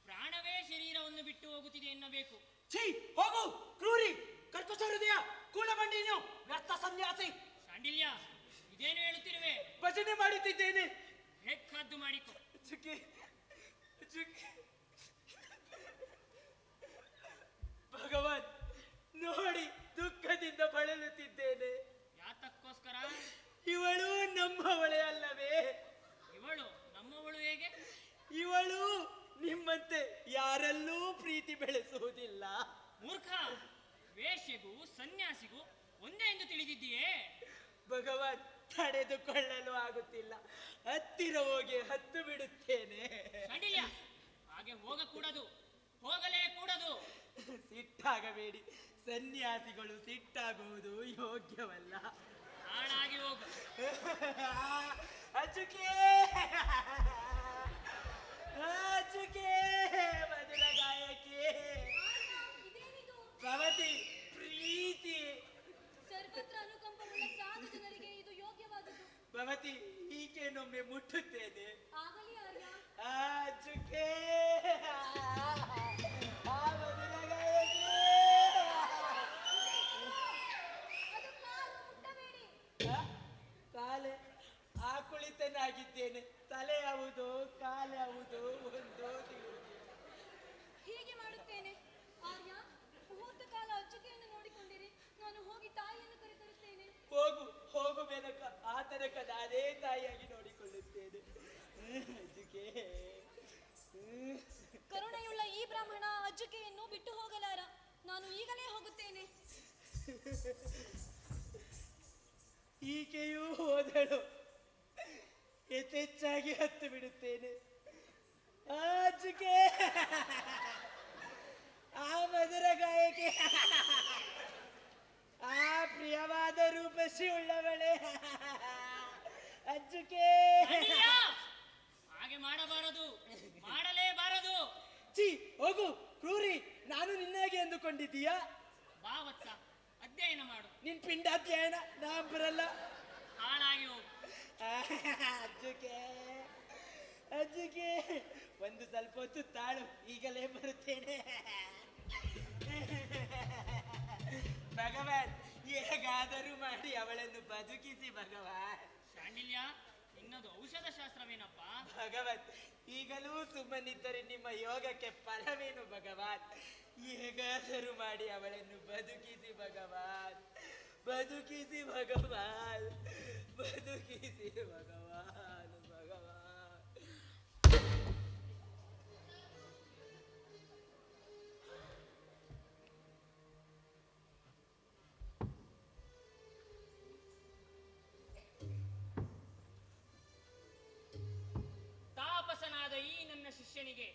ಪ್ರಾಣವೇ ಶರೀರವನ್ನು ಬಿಟ್ಟು ಹೋಗುತ್ತಿದೆ ಎನ್ನಬೇಕು. ಛೀ, ಹೋಗು ಕ್ರೂರಿ, ಕರ್ಕಶ ಹೃದಯ, ಕೂಳಬಂಡಿನು, ವ್ಯರ್ಥ ಸನ್ಯಾಸಿ. ಶಾಂಡಿಲ್ಯ, ಇದೇನು ಹೇಳುತ್ತಿರುವೆ? ಭಜನೆ ಮಾಡುತ್ತಿದ್ದೇನೆ. ಬೇಕಾದ್ದು ಮಾಡಿಕೊ. ಚುಕ್ಕಿ ಚುಕ್ಕಿ. ಭಗವಾನ್, ನೋಡಿ ದುಃಖದಿಂದ ಬಳಲುತ್ತಿದ್ದೇನೆ. ಯಾತಕ್ಕೋಸ್ಕರ? ಇವಳು ನಮ್ಮವಳೇ ಅಲ್ಲವೇ? ಇವಳು ನಮ್ಮವಳು ಹೇಗೆ? ಇವಳು ನಿಮ್ಮಂತೆ ಯಾರಲ್ಲೂ ಪ್ರೀತಿ ಬೆಳೆಸುವುದಿಲ್ಲ. ಮೂರ್ಖ! ವೇಶ್ಯೆಗೂ ಸನ್ಯಾಸಿಗೂ ಒಂದೇ ಎಂದು ತಿಳಿದಿದ್ದೀಯೇ? ಭಗವಾನ್, ತಡೆದುಕೊಳ್ಳಲು ಆಗುತ್ತಿಲ್ಲ. ಹತ್ತಿರ ಹೋಗಿ ಹತ್ತು ಬಿಡುತ್ತೇನೆ. ಶಾಂಡಿಲ್ಯ, ಹಾಗೆ ಹೋಗಕೂಡದು, ಹೋಗಲೇ ಕೂಡದು. ಸಿಟ್ಟಾಗಬೇಡಿ, ಸನ್ಯಾಸಿಗಳು ಸಿಟ್ಟಾಗುವುದು ಯೋಗ್ಯವಲ್ಲ. ಹಾಳಾಗಿ ಹೋಗು. ಅಚ್ಚುಕೆ ಅಚ್ಚುಕೆ, ಮಧುರ ಗಾಯಕಿ. ಇದೇನಿದು? ಭವತಿ, ಪ್ರೀತಿ. ಸರ್ವತ್ರ ಅನುಕಂಪವುಳ್ಳ ಸಾಧು ಜನರಿಗೆ ಇದು ಯೋಗ್ಯವಾದುದು. ಭವತಿ, ಈಗೇನೊಮ್ಮೆ ಮುಟ್ಟುತ್ತೇನೆ. ಆಗಲಿ ಆರ್ಯ. ಅಚ್ಚುಕೆ, ಮಧುರ ಗಾಯಕಿ. ಅದು ಕಾಲು ಮುಟ್ಟಬೇಡಿ. ಕಾಲೆ ಆ ಕುಳಿತನಾಗಿದ್ದೇನೆ. ತಲೆ ಯಾವುದು ಕಾಲು ಯಾವುದು ಒಂದು ಹೀಗೆ ಮಾಡುತ್ತೇನೆ. ಆರ್ಯ, ಮುಹೂರ್ತ ಕಾಲ ಅಜ್ಜಕೆಯನ್ನು ನೋಡಿಕೊಂಡಿರಿ. ನಾನು ಹೋಗಿ ತಾಯಿಯನ್ನು ಕರೆತರುತ್ತೇನೆ. ಹೋಗು ಬೆನಕ, ಆ ತನಕ ನಾನೇ ತಾಯಿಯಾಗಿ ನೋಡಿಕೊಳ್ಳುತ್ತೇನೆ. ಅಜ್ಜಿಗೆ ಕರುಣೆಯುಳ್ಳ ಈ ಬ್ರಾಹ್ಮಣ ಅಜ್ಜಿಕೆಯನ್ನು ಬಿಟ್ಟು ಹೋಗಲಾರ. ನಾನು ಈಗಲೇ ಹೋಗುತ್ತೇನೆ. ಈಕೆಯೂ ಹೋದಳು. ಯಥೇಚ್ಛಾಗಿ ಹತ್ತು ಬಿಡುತ್ತೇನೆ. ಅಜ್ಜಿಗೆ ಆ ಮಧುರ ಗಾಯಕಿ, ಆ ಪ್ರಿಯವಾದ ರೂಪಸಿ ಉಳ್ಳವಳೆ ಅಜ್ಜಿಗೆ. ಹಾಗೆ ಮಾಡಬಾರದು, ಮಾಡಲೇಬಾರದು. ಚಿ ಹೋಗು ಕ್ರೂರಿ, ನಾನು ನಿನ್ನಾಗೆ ಎಂದುಕೊಂಡಿದ್ದೀಯಾ? ಬಾ ವತ್ಸ, ಅಧ್ಯಯನ ಮಾಡು. ನಿನ್ ಪಿಂಡ ಅಧ್ಯಯನ ನಾ ಬರಲ್ಲ. ಹಾಳಾಗಿ ಹೋಗು. ಅಜ್ಜಿಗೆ ಅಜ್ಜಿಗೆ ಒಂದು ಸ್ವಲ್ಪ ಹೊತ್ತು ತಾಳು, ಈಗಲೇ ಬರುತ್ತೇನೆ. ಭಗವಾನ್, ಹೇಗಾದರೂ ಮಾಡಿ ಅವಳನ್ನು ಬದುಕಿಸಿ ಭಗವಾನ್. ಶಾಂಡಿಲ್ಯ, ನಿನ್ನದು ಔಷಧ ಶಾಸ್ತ್ರವೇನಪ್ಪ? ಭಗವತ್, ಈಗಲೂ ಸುಮ್ಮನಿದ್ದರೆ ನಿಮ್ಮ ಯೋಗಕ್ಕೆ ಫಲವೇನು ಭಗವಾನ್? ಹೇಗಾದರೂ ಮಾಡಿ ಅವಳನ್ನು ಬದುಕಿಸಿ ಭಗವಾನ್, ಬದುಕಿಸಿ ಭಗವಾನ್, ಬದುಕಿಸಿ ಭಗವಾನ್, ಭಗವಾನ್. ತಾಪಸನಾದ ಈ ನನ್ನ ಶಿಷ್ಯನಿಗೆ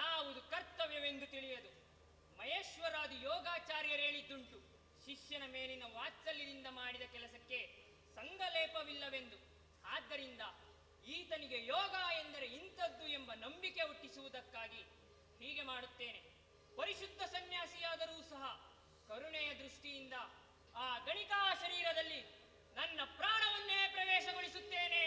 ಯಾವುದು ಕರ್ತವ್ಯವೆಂದು ತಿಳಿಯದು. ಮಹೇಶ್ವರಾದಿ ಯೋಗಾಚಾರ್ಯರು ಹೇಳಿದ್ದುಂಟು, ಶಿಷ್ಯನ ಮೇಲಿನ ವಾತ್ಸಲ್ಯದಿಂದ ಮಾಡಿದ ಕೆಲಸಕ್ಕೆ ಸಂಗಲೇಪವಿಲ್ಲವೆಂದು. ಆದ್ದರಿಂದ ಈತನಿಗೆ ಯೋಗ ಎಂದರೆ ಇಂಥದ್ದು ಎಂಬ ನಂಬಿಕೆ ಹುಟ್ಟಿಸುವುದಕ್ಕಾಗಿ ಹೀಗೆ ಮಾಡುತ್ತೇನೆ. ಪರಿಶುದ್ಧ ಸನ್ಯಾಸಿಯಾದರೂ ಸಹ ಕರುಣೆಯ ದೃಷ್ಟಿಯಿಂದ ಆ ಗಣಿಕಾ ಶರೀರದಲ್ಲಿ ನನ್ನ ಪ್ರಾಣವನ್ನೇ ಪ್ರವೇಶಗೊಳಿಸುತ್ತೇನೆ.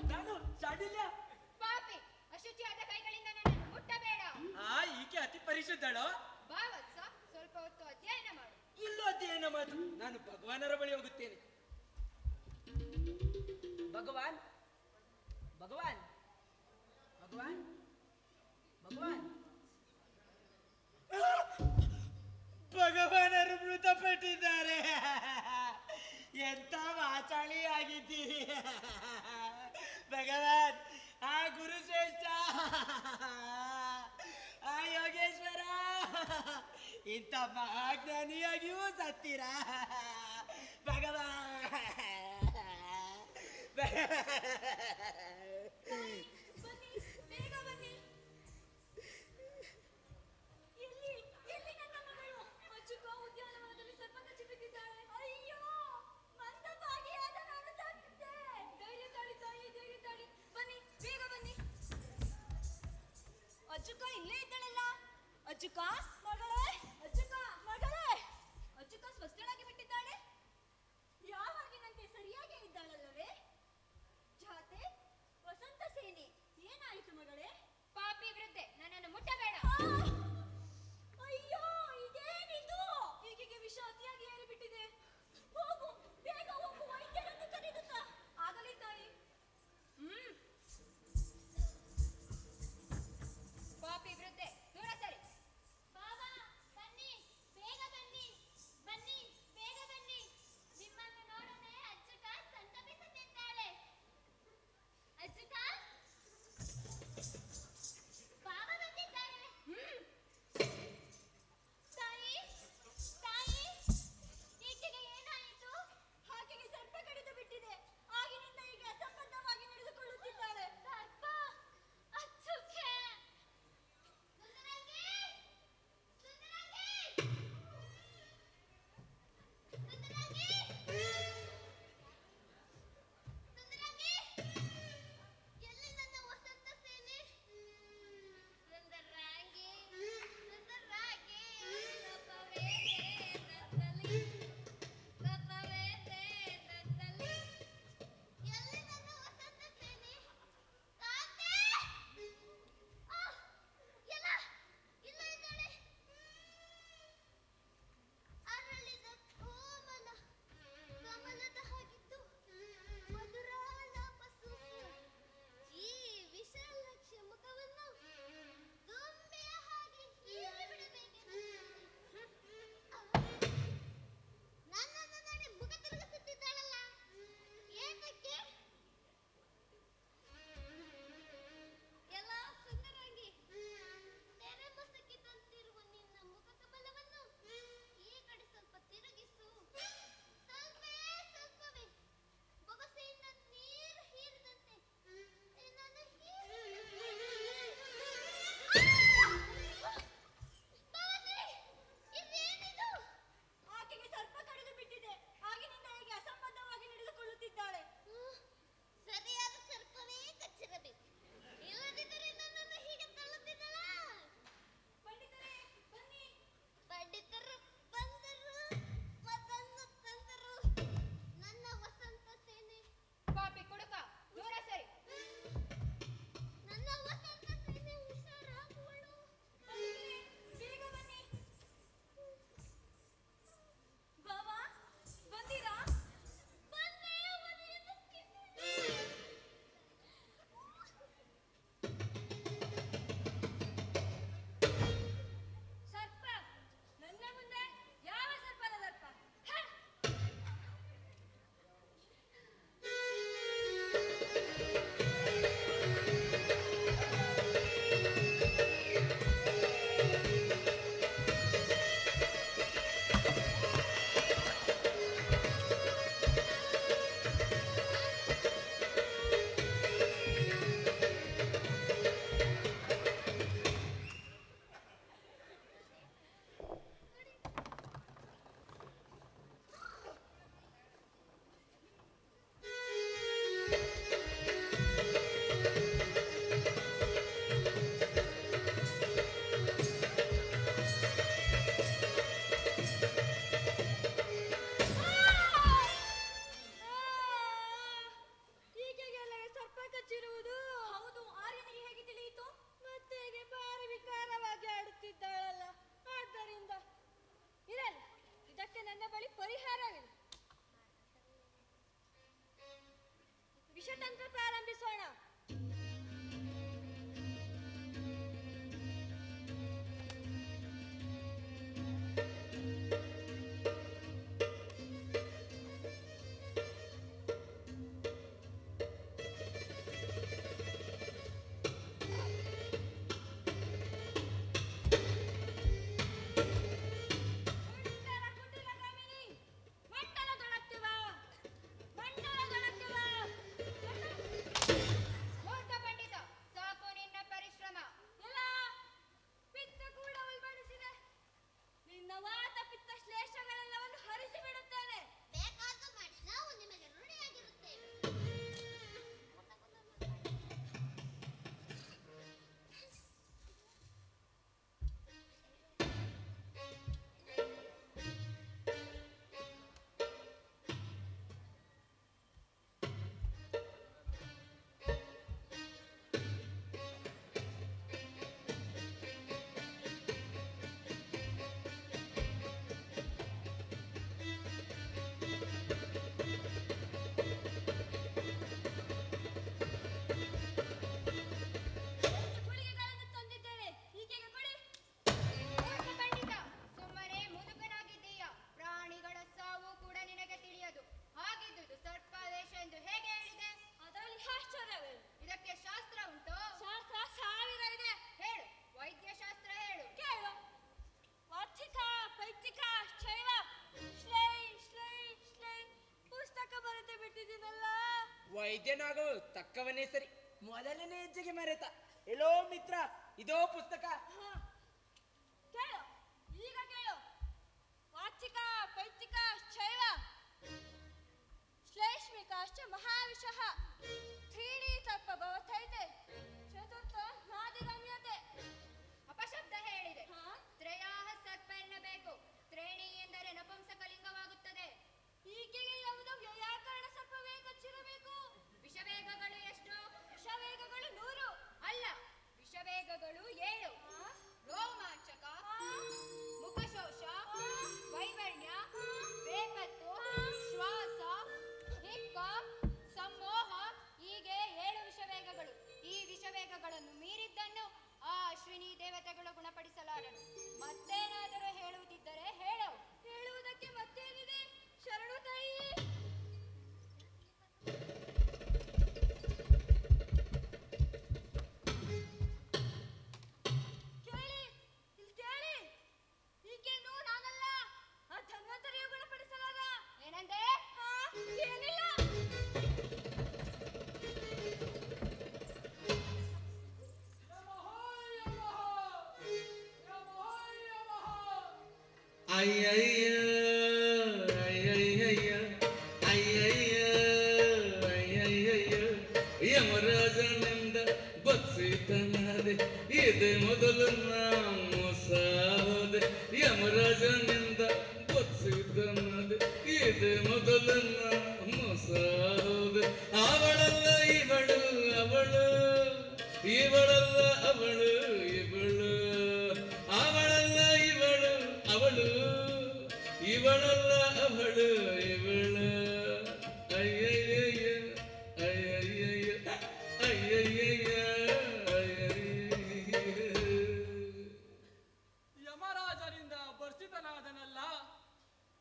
ನಾನು ಶಾಂಡಿಲ್ಯ. ಪಾಪಿ, ಅಶುಚಿಯಾದ ಕೈಗಳಿಂದ ನನ್ನನ್ನು ಮುಟ್ಟಬೇಡ. ಈಕೆ ಅತಿ ಪರಿಶುದ್ಧಳೋ? ಬಾ ವತ್ಸ, ಸ್ವಲ್ಪ ಹೊತ್ತು ಅಧ್ಯಯನ ಮಾಡು. ಇಲ್ಲೂ ಅಧ್ಯಯನ ಮಾತು, ನಾನು ಭಗವಾನರ ಬಳಿ ಹೋಗುತ್ತೇನೆ. ಭಗವಾನ್, ಭಗವಾನ್, ಭಗವಾನ್, ಭಗವಾನ್. ಭಗವಾನರು ಮೃತಪಟ್ಟಿದ್ದಾರೆ. ಎಂತ ವಾಚಾಳಿಯಾಗಿದ್ದೀರಿ ಭಗವಾನ್. ಆ ಗುರುಶ್ರೇಷ್ಠ, ಆ ಯೋಗೇಶ್ವರ, ಇಂಥ ಮಹಾಜ್ಞಾನಿಯಾಗಿಯೂ ಸತ್ತೀರಾ ಭಗವಾನ್. ಬನ್ನಿ, ಬೇಗ ಬನ್ನಿ. ಎಲ್ಲಿ ಎಲ್ಲಿ ನನ್ನ ಮಗಳು? ಅಜ್ಜುಕ ಉದ್ಯಾನವನದಲ್ಲಿ ಸರ್ಪಕಚ್ಚಿ ಬಿದ್ದಿದ್ದಾಳೆ. ಅಯ್ಯೋ, ಮಂದಭಾಗಿಯಾದ ನಾನು ಸತ್ತಿದ್ದೆ. ಧೈರ್ಯ ತಾಳಿ ತಾಯಿ, ಧೈರ್ಯ ತಾಳಿ. ಬನ್ನಿ, ಬೇಗ ಬನ್ನಿ. ಅಜ್ಜುಕ ಇಲ್ಲೇ ಇದ್ದಾಳಲ್ಲ. ಅಜ್ಜುಕ ಮಗಳೇ, ಅಜ್ಜುಕ ಮಗಳೇ. ಅಜ್ಜುಕ ಸ್ವಸ್ಥಳಾಗಿ ಬಿಟ್ಟಿದ್ದಾಳೆ. ಯಾವಾಗಿನಂತೆ ಸರಿಯಾಗಿ ಇದ್ದಾಳಲ್ಲವೇ? ಜಾತೆ ವಸಂತ ಸೇನೆ, ಏನಾಯಿತು ಮಗಳೇ? ಪಾಪಿ ವೃದ್ಧೆ, ನನ್ನನ್ನು ಮುಟ್ಟಬೇಡ. ಅಯ್ಯೋ, ಇದೇನಿದು? ಈಕೆಗೆ ವಿಷ ಅತಿಯಾಗಿ ಏರಿಬಿಟ್ಟಿದೆ. ಹೋಗು, ಬೇಗ ಹೋಗು, ವೈದ್ಯರನ್ನು ಕರೆದುತ್ತಾ. ಆಗಲಿ ತಾಯಿ. ಪಾಪಿ ವೃದ್ಧೆ, ದೂರ ಸರಿ. ಬಾಬಾ, ಬಳಿ ಪರಿಹಾರವಿದೆ. ವಿಷತಂತ್ರ ಪ್ರಾರಂಭಿಸೋಣ. ಮೂರ್ಖ ಪಂಡಿತ, ಸಾಕು ನಿನ್ನ ಪರಿಶ್ರಮ. ಎಲ್ಲ ಪಿತ್ತ ಕೂಡ ಉಲ್ಬಣಿಸಿದೆ. ನಿನ್ನ ವಾತ ಪಿತ್ತ ಶ್ಲೇಷಗಳೆಲ್ಲವನ್ನು ಹರಿಸಿ ಬಿಡುತ್ತೇನೆ. ಬೇಕಾದ್ದು ಮಾಡಿ, ನಾವು ನಿಮಗೆ ಋಣಿಯಾಗಿರುತ್ತೇವೆ. ಗುಳಿಗೆಗಳನ್ನು ತಂದಿದ್ದೇನೆ, ಈಕೆಗೆ ಕೊಡಿ. ಮೂರ್ಖ ಪಂಡಿತ, ಸುಮ್ಮನೆ ಮುದುಕನಾಗಿದ್ದೀಯ. ಪ್ರಾಣಿಗಳ ಸಾವು ಕೂಡ ನಿನಗೆ ತಿಳಿಯದು. ಹಾಗಿದ್ದುದು ಸರ್ಪಾದೇಶ ಎಂದು ಹೇಗೆ ಹೇಳಿದೆ? ಅದರಲ್ಲಿ ಆಶ್ಚರ್ಯವೇ? ಇದಕ್ಕೆ ಶಾಸ್ತ್ರ ಉಂಟು? ಶಾಸ್ತ್ರ 1000 ಇದೆ. ಹೇಳು, ವೈದ್ಯಶಾಸ್ತ್ರ ಹೇಳು. ಕೇಳು. ವಾರ್ಷಿಕ ಪೈಚಿಕ ಶೈವ ಶ್ಲೈ ಶ್ಲೈ ಶ್ಲೈ ಪುಸ್ತಕ ಬರೆದು ಬಿಟ್ಟಿದ್ದೀನಲ್ಲ. ವೈದ್ಯನಾಗು ತಕ್ಕವನೇ ಸರಿ, ಮೊದಲನೇ ಹೆಜ್ಜೆಗೆ ಮರೆತ. ಎಲ್ಲೋ ಮಿತ್ರ, ಇದೋ ಪುಸ್ತಕ. ಹಾ. ಕೇಳು, ಈಗ ಕೇಳು. ವಾರ್ಷಿಕ ಪೈಚಿಕ ಶೈವ ಶ್ಲೇಷ್ಮಿಕಾಶ್ಚ ಮಹಾವಿಷಃ ತ್ರೀಣಿ ತರ್ಪ ಭವತೈತೆ ಚತುರ್ಥ ನಾದಿಗಮ್ಯತೆ. ಅಪಶಬ್ದ ಹೇಳಿದೆ. ತ್ರಯಾಹ ಸರ್ಪ ಎನ್ನಬೇಕು. ತ್ರೇಣಿ ಎಂದರೆ ನಪುಂಸಕಲಿಂಗವಾಗುತ್ತದೆ. ಈಕೆಗೆ ಯಾವುದು ವ್ಯಾಕರಣ ಸರ್ಪವೇ ಕಚ್ಚಿರಬೇಕು. ವಿಷವೇಗಗಳು ಎಷ್ಟು? ವಿಷವೇಗಗಳು 100 ಅಲ್ಲ, ವಿಷವೇಗಗಳು 7. ರೋಮಾಂಚಕ, ಮುಖಶೋಷ, ವೈವರ್ಣ್ಯ, ಬೇಪತ್ತು, ಶ್ವಾಸ, ಹಿಕ್ಕ, ಸಮೋಹ, ಹೀಗೆ 7 ವಿಷವೇಗಗಳು. ಈ ವಿಷವೇಗಗಳನ್ನು ಮೀರಿದ್ದನ್ನು ಆ ಅಶ್ವಿನಿ ದೇವತೆಗಳು ಗುಣಪಡಿಸಲಾರರು. ಮತ್ತೇನಾದರೂ ಹೇಳುವುದಿದ್ದರೆ ಹೇಳು. ಹೇಳುವುದಕ್ಕೆ ಮತ್ತೇನಿದೆ? ಶರಣು ತಾಯಿ. ಕೇಳಿ, ಇಲ್ಲಿ ಕೇಳಿ. ಈಕೆಯನ್ನು ನಾನಲ್ಲ, ಆ ಧನ್ವಂತರಿಯು ಗುಣಪಡಿಸಲಾರ. ಏನಂದೆ? ಏನಿಲ್ಲ. ಅಯ್ಯಯ್ಯ ಅಯ್ಯಯ್ಯ ಅಯ್ಯಯ್ಯ ಅಯ್ಯಯ್ಯ ಯಮರಾಜನಿಂದ ಬಚ್ಚಿತನಾದೆ, ಇದೆ ಮೊದಲು ಮೋಸ ಹೋದೆ. ಯಮರಾಜನಿಂದ ಬಚ್ಚಿತನಾದೆ, ಇದೆ ಮೊದಲು ಮೋಸ ಹೋದೆ. ಅವಳಲ್ಲ ಇವಳು, ಅವಳು ಇವಳಲ್ಲ ಅವಳು, ಇವಳು ಅವಳಲ್ಲ ಇವಳು, ಅವಳು ಇವಳಲ್ಲ ಅವಳು, ಇವಳು. ಅಯ್ಯಯ್ಯ ಅಯ್ಯಯ್ಯ ಅಯ್ಯಯ್ಯ ಅಯ್ಯಯ್ಯ. ಯಮರಾಜನಿಂದ ಭರ್ಸಿತನಾದನಲ್ಲ,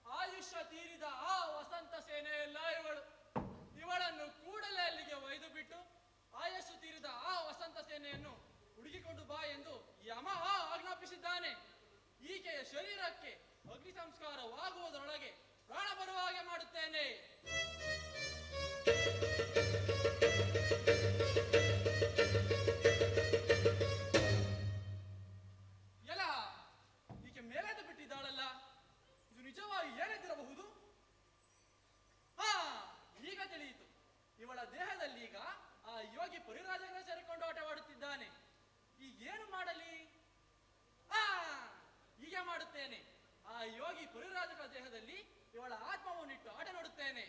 ಆಯುಷ್ಯ ತೀರಿದ ಆ ವಸಂತ ಸೇನೆಯಲ್ಲ ಇವಳು. ಇವಳನ್ನು ಕೂಡಲೇ ಅಲ್ಲಿಗೆ ಒಯ್ದು ಬಿಟ್ಟು ಆಯಸ್ಸು ತೀರಿದ ಆ ವಸಂತ ಸೇನೆಯನ್ನು ಹುಡುಕಿಕೊಂಡು ಬಾ ಎಂದು ಯಮ ಆಜ್ಞಾಪಿಸಿದ್ದಾನೆ. ಈಕೆಯ ಶರೀರಕ್ಕೆ ಅಗ್ನಿ ಸಂಸ್ಕಾರವಾಗುವುದರೊಳಗೆ ಪ್ರಾಣ ಬರುವ ಹಾಗೆ ಮಾಡುತ್ತೇನೆ. ಎಲ್ಲ ಈಕೆ ಮೇಲೆದ್ದು ಬಿಟ್ಟಿದ್ದಾಳಲ್ಲ, ಇದು ನಿಜವಾಗಿ ಏನೆಂದಿರಬಹುದು? ಹಾ, ಈಗ ತಿಳಿಯಿತು. ಇವಳ ದೇಹದಲ್ಲಿ ಈಗ ಆ ಯೋಗಿ ಪರಿರಾಜನ ಸೇರಿಕೊಂಡು ಆಟವಾಡುತ್ತಿದ್ದಾನೆ. ಈಗೇನು ಮಾಡಲಿ? ಹೀಗೆ ಮಾಡುತ್ತೇನೆ. ಆ ಯೋಗಿ ಪರಿರಾಜಕ ದೇಹದಲ್ಲಿ ಇವಳ ಆತ್ಮವನ್ನಿಟ್ಟು ಆಟ ನೋಡುತ್ತೇನೆ.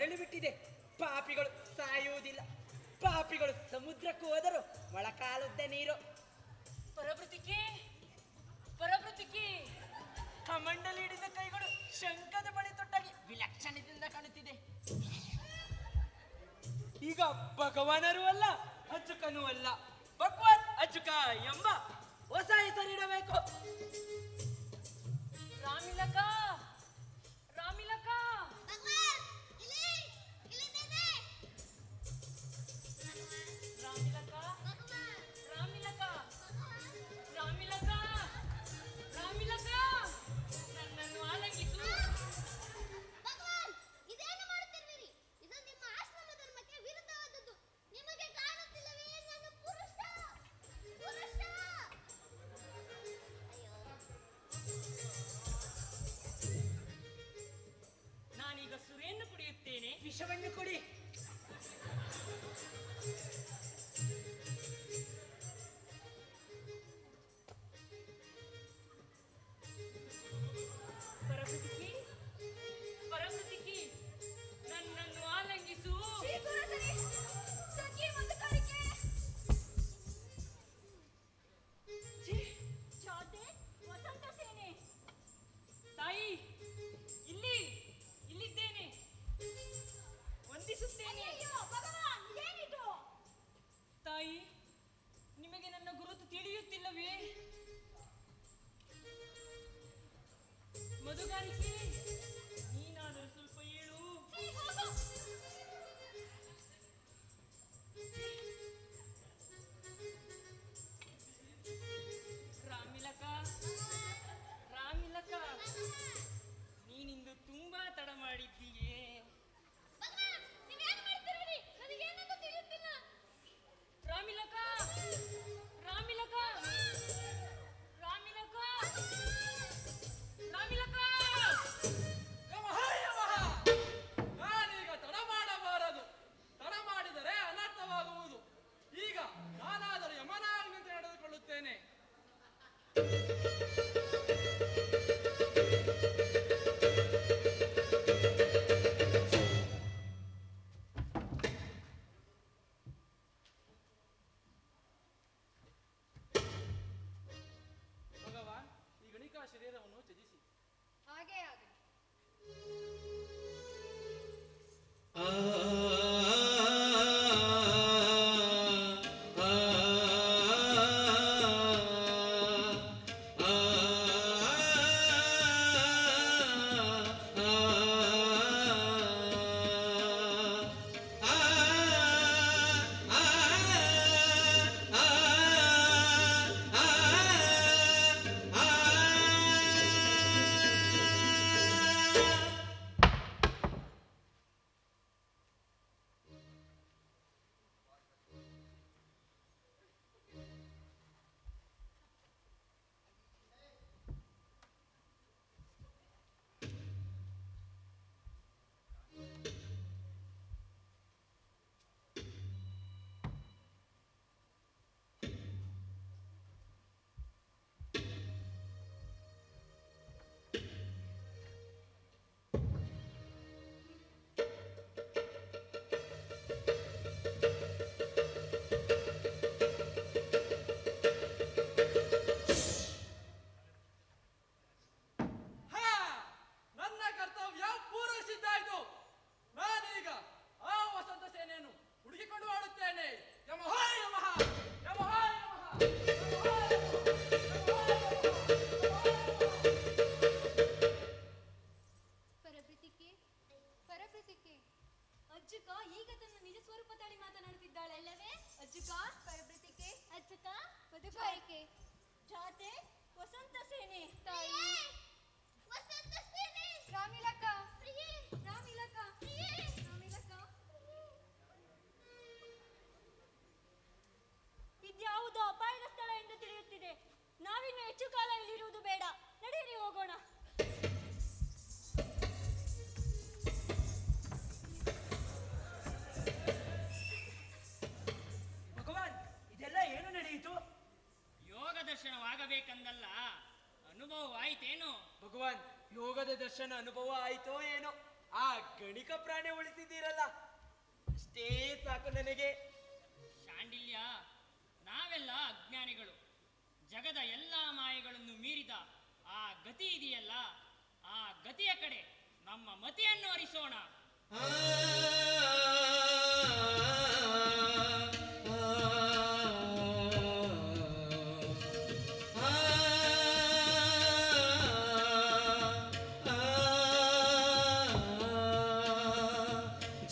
ಮರಳಿ ಬಿಟ್ಟಿದೆ. ಪಾಪಿಗಳು ಸಾಯುವುದಿಲ್ಲ. ಪಾಪಿಗಳು ಸಮುದ್ರಕ್ಕೂ ಹೋದರು ಮೊಳಕಾಲುದ್ದ ನೀರು. ಪರಭೃತಿಕೆ ಪರಭೃತಿಕೆ ಕಮಂಡಲಿ ಹಿಡಿದ ಕೈಗಳು ಶಂಖದ ಬಳಿ ತೊಟ್ಟಾಗಿ ವಿಲಕ್ಷಣದಿಂದ ಕಾಣುತ್ತಿದೆ. ಈಗ ಭಗವಾನರೂ ಅಲ್ಲ ಅಚ್ಚುಕನೂ ಅಲ್ಲ, ಭಗವಾನ್ ಅಚ್ಚುಕ ಎಂಬ ಹೊಸ ಹೆಸರಿಡಬೇಕು. ರಾಮಿಲಕ ರಾಮಿಲಕ ಭಗವಾನ್ ಇಲ್ಲಿದ್ದೇನೆ. ರಾಮಿಲಕ ಭಗವಾನ್ ರಾಮಿಲಕ ರಾಮಿಲಕ ರಾಮಿಲಕ ನನ್ನನ್ನು ಆಲಂಗಿಸು. ಭಗವಾನ್ ಇದೇನು ಮಾಡುತ್ತಿರುವಿರಿ? ಇದು ನಿಮ್ಮ ಆಶ್ರಮ ಧರ್ಮಕ್ಕೆ ವಿರುದ್ಧವಾದದ್ದು. ನಿಮಗೆ ಕಾಣುತ್ತಿಲ್ಲವೇ ನನ್ನ ಪುರುಷ? ಅಯ್ಯೋ, ನಾನೀಗ ಸುರೆಯನ್ನು ಕುಡಿಯುತ್ತೇನೆ. ವಿಷವನ್ನು ಕೊಡಿ. ಪರಭೃತಿಕೆ ಪರಭೃತಿಕೆ ನನ್ನನ್ನು ಆಲಂಗಿಸು. ಸಖಿ ಒಂದು ಕಾಣಿಕೆ. ಚಾತೆ ವಸಂತ ಸೇನೆ. ತಾಯಿ ಇಲ್ಲಿದ್ದೇನೆ, ವಂದಿಸುತ್ತೇನೆ. ಅಯ್ಯೋ ಭಗವಾನ್ ಇದೇನಿದು? ತಾಯಿ, ನಿಮಗೆ ನನ್ನ ಗುರುತು ತಿಳಿಯುತ್ತಿಲ್ಲವೇ? ಮಧುಗಾರಿಕೆ, ನೀನಾದರೂ ಸ್ವಲ್ಪ ಹೇಳು. ಹೋಗು. ರಾಮಿಲಕ ರಾಮಿಲಕ, ನೀನಿಂದು ತುಂಬಾ ತಡ ಮಾಡಿದ್ದೀಯೇ. ಭಗವಾನ್ ನೀವೇನು ಮಾಡ್ತಿರುವಿರಿ? ನನಗೇನಂತ ತಿಳಿಯುತ್ತಿಲ್ಲ. ರಾಮಿಲಕ ರಾಮಿಲಕ ರಾಮಿಲಕ ರಾಮಿಲಕ ಯಮಹ ಯಮಹ! ನಾನೀಗ ತಡ ಮಾಡಬಾರದು. ತಡ ಮಾಡಿದರೆ ಅನರ್ಥವಾಗುವುದು. ಈಗ ನಾನಾದರೂ ಯಮನಾಗ್ನಂತೆ ನಡೆದುಕೊಳ್ಳುತ್ತೇನೆ. ಭಗವಾನ್, ಈ ಗಣಿಕಾ ಶರೀರವನ್ನು ತ್ಯಜಿಸಿ. ಹಾಗೇ ಆಗಲಿ. ಬದುಕಾಯಿಕೆ ಜಾತೆ ವಸಂತ ಸೇನೆ ತಾಯಿ ವಸಂತ ಸೇನೆ ರಾಮಿಲಕ ಪ್ರಿಯೆ ರಾಮಿಲಕ ಪ್ರಿಯೆ ರಾಮಿಲಕ ಇದ್ಯಾವುದೋ ಅಪಾಯದ ಸ್ಥಳ ಎಂದು ತಿಳಿಯುತ್ತಿದೆ. ನಾವಿನ್ನು ಹೆಚ್ಚು ಕಾಲ ಇಲ್ಲಿರುವುದು ಬೇಡ. ನಡೆಯಿರಿ ಹೋಗೋಣ. ಭಗವಾನ್, ಇದೆಲ್ಲ ಏನು ನಡೆಯಿತು? ಯೋಗ ದರ್ಶನವಾಗಬೇಕಂದಲ್ಲ, ಅನುಭವವಾಯಿತೇನು? ಭಗವಾನ್, ಯೋಗದ ದರ್ಶನ ಅನುಭವ ಆಯಿತೋ ಏನೋ, ಆ ಗಣಿಕ ಪ್ರಾಣಿ ಉಳಿಸಿದ್ದೀರಲ್ಲ, ಅಷ್ಟೇ ಸಾಕು ನನಗೆ. ಶಾಂಡಿಲ್ಯ, ನಾವೆಲ್ಲ ಅಜ್ಞಾನಿಗಳು. ಜಗದ ಎಲ್ಲ ಮಾಯೆಗಳನ್ನು ಮೀರಿದ ಆ ಗತಿ ಇದೆಯಲ್ಲ, ಆ ಗತಿಯ ಕಡೆ ನಮ್ಮ ಮತಿಯನ್ನು ಹರಿಸೋಣ.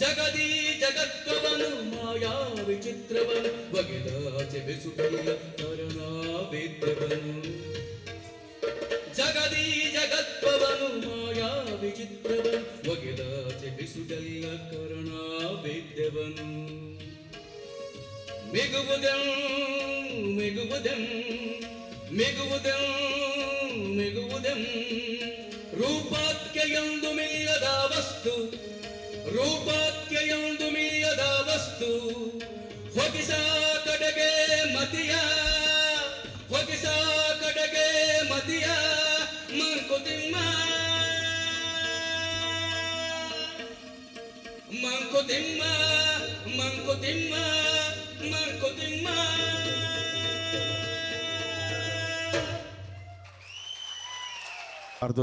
ಜಗದೀ ಜಗತ್ವವನು ಮಾಯಾ ವಿಚಿತ್ರವನು ಬಗೆದಾಚೆ ಬೆಸುಕಲ್ಲ ಕರುಣಾವೇದ್ಯವನು. ಜಗದೀ ಜಗತ್ವವನು ಮಾಯಾ ವಿಚಿತ್ರವನು ಬಗೆದಾಚೆ ಬೆಸುಕಲ್ಲ ಕರುಣಾವೇದ್ಯವನು. ಮಿಗುವುದಂ ಮಿಗುವುದಂ ಮಿಗುವುದಂ ಮಿಗುವುದಂ ರೂಪಾತ್ಯೆಯೊಂದು ಮಿಲ್ಲದ ವಸ್ತು, ರೂಪಾತ್ಯೆಯೊಂದು ಮಿಲ್ಲದ ವಸ್ತು. ಹೊಗಿಸ ಕಡೆಗೆ ಮತಿಯ, ಹೊಗಿಸ ಕಡೆಗೆ ಮತಿಯ ಮಂಕುತಿಮ್ಮ ಮಂಕುತಿಮ್ಮ ಮಂಕುತಿಮ್ಮ ಮಂಕುತಿಮ್ಮ.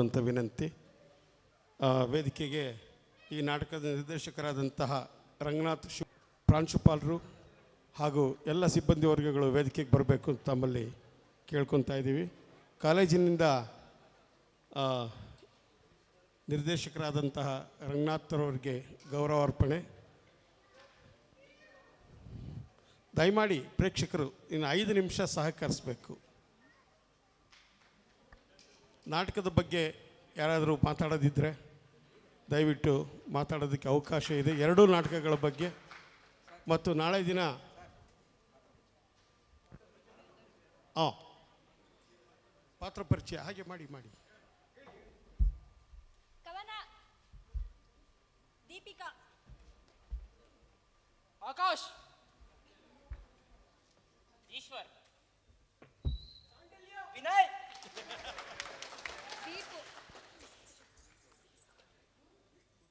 ಅಂತ ವಿನಂತಿ. ವೇದಿಕೆಗೆ ಈ ನಾಟಕದ ನಿರ್ದೇಶಕರಾದಂತಹ ರಂಗನಾಥ್ ಪ್ರಾಂಶುಪಾಲರು ಹಾಗೂ ಎಲ್ಲ ಸಿಬ್ಬಂದಿ ವರ್ಗಗಳು ವೇದಿಕೆಗೆ ಬರಬೇಕು ಅಂತ ತಮ್ಮಲ್ಲಿ ಕೇಳ್ಕೊತಾ ಇದ್ದೀವಿ. ಕಾಲೇಜಿನಿಂದ ನಿರ್ದೇಶಕರಾದಂತಹ ರಂಗನಾಥ್ರವರಿಗೆ ಗೌರವಾರ್ಪಣೆ. ದಯಮಾಡಿ ಪ್ರೇಕ್ಷಕರು ಇನ್ನು 5 ನಿಮಿಷ ಸಹಕರಿಸಬೇಕು. ನಾಟಕದ ಬಗ್ಗೆ ಯಾರಾದರೂ ಮಾತಾಡೋದಿದ್ದರೆ ದಯವಿಟ್ಟು ಮಾತಾಡೋದಕ್ಕೆ ಅವಕಾಶ ಇದೆ. 2 ನಾಟಕಗಳ ಬಗ್ಗೆ ಮತ್ತು ನಾಳೆ ದಿನ ಪಾತ್ರ ಪರಿಚಯ ಹಾಗೆ ಮಾಡಿ. ಕವನ ದೀಪಿಕಾ, ಆಕಾಶ್, ಈಶ್ವರ್, ವಿನಯ್, ದೀಪು,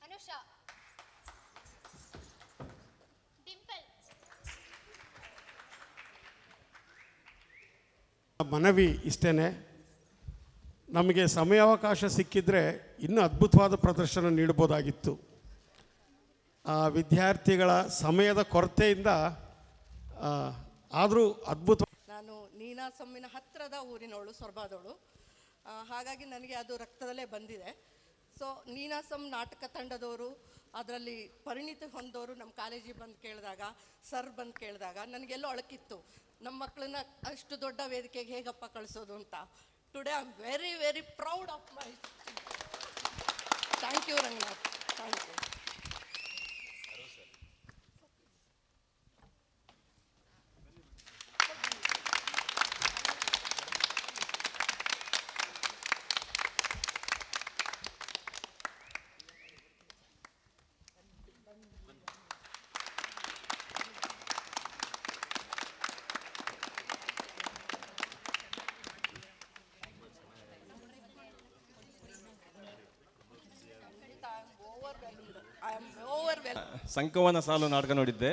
ಅನುಷಾ, ಡಿಂಪಲ್. ಮನವಿ ಇಷ್ಟೇ, ನಮಗೆ ಸಮಯಾವಕಾಶ ಸಿಕ್ಕಿದರೆ ಇನ್ನೂ ಅದ್ಭುತವಾದ ಪ್ರದರ್ಶನ ನೀಡ್ಬೋದಾಗಿತ್ತು. ವಿದ್ಯಾರ್ಥಿಗಳ ಸಮಯದ ಕೊರತೆಯಿಂದ ಆದರೂ ಅದ್ಭುತ. ನಾನು ನೀನಾಸಮ್ಮಿನ ಹತ್ತಿರದ ಊರಿನವಳು, ಸೊರಬಾದವಳು. ಹಾಗಾಗಿ ನನಗೆ ಅದು ರಕ್ತದಲ್ಲೇ ಬಂದಿದೆ. ಸೊ ನೀನಾಸಮ್ ನಾಟಕ ತಂಡದವರು, ಅದರಲ್ಲಿ ಪರಿಣಿತಿ ಹೊಂದವರು ನಮ್ಮ ಕಾಲೇಜಿಗೆ ಬಂದು ಕೇಳಿದಾಗ, ಸರ್ ಬಂದು ಕೇಳಿದಾಗ ನನಗೆಲ್ಲೋ ಅಳಕಿತ್ತು, ನಮ್ಮ ಮಕ್ಕಳನ್ನ ಅಷ್ಟು ದೊಡ್ಡ ವೇದಿಕೆಗೆ ಹೇಗಪ್ಪ ಕಳಿಸೋದು ಅಂತ. Today I am very very proud of my. Thank you Ranganath, thank you. ಸಂಕವನ ಸಾಲು ನಾಟಕ ನೋಡಿದ್ದೆ.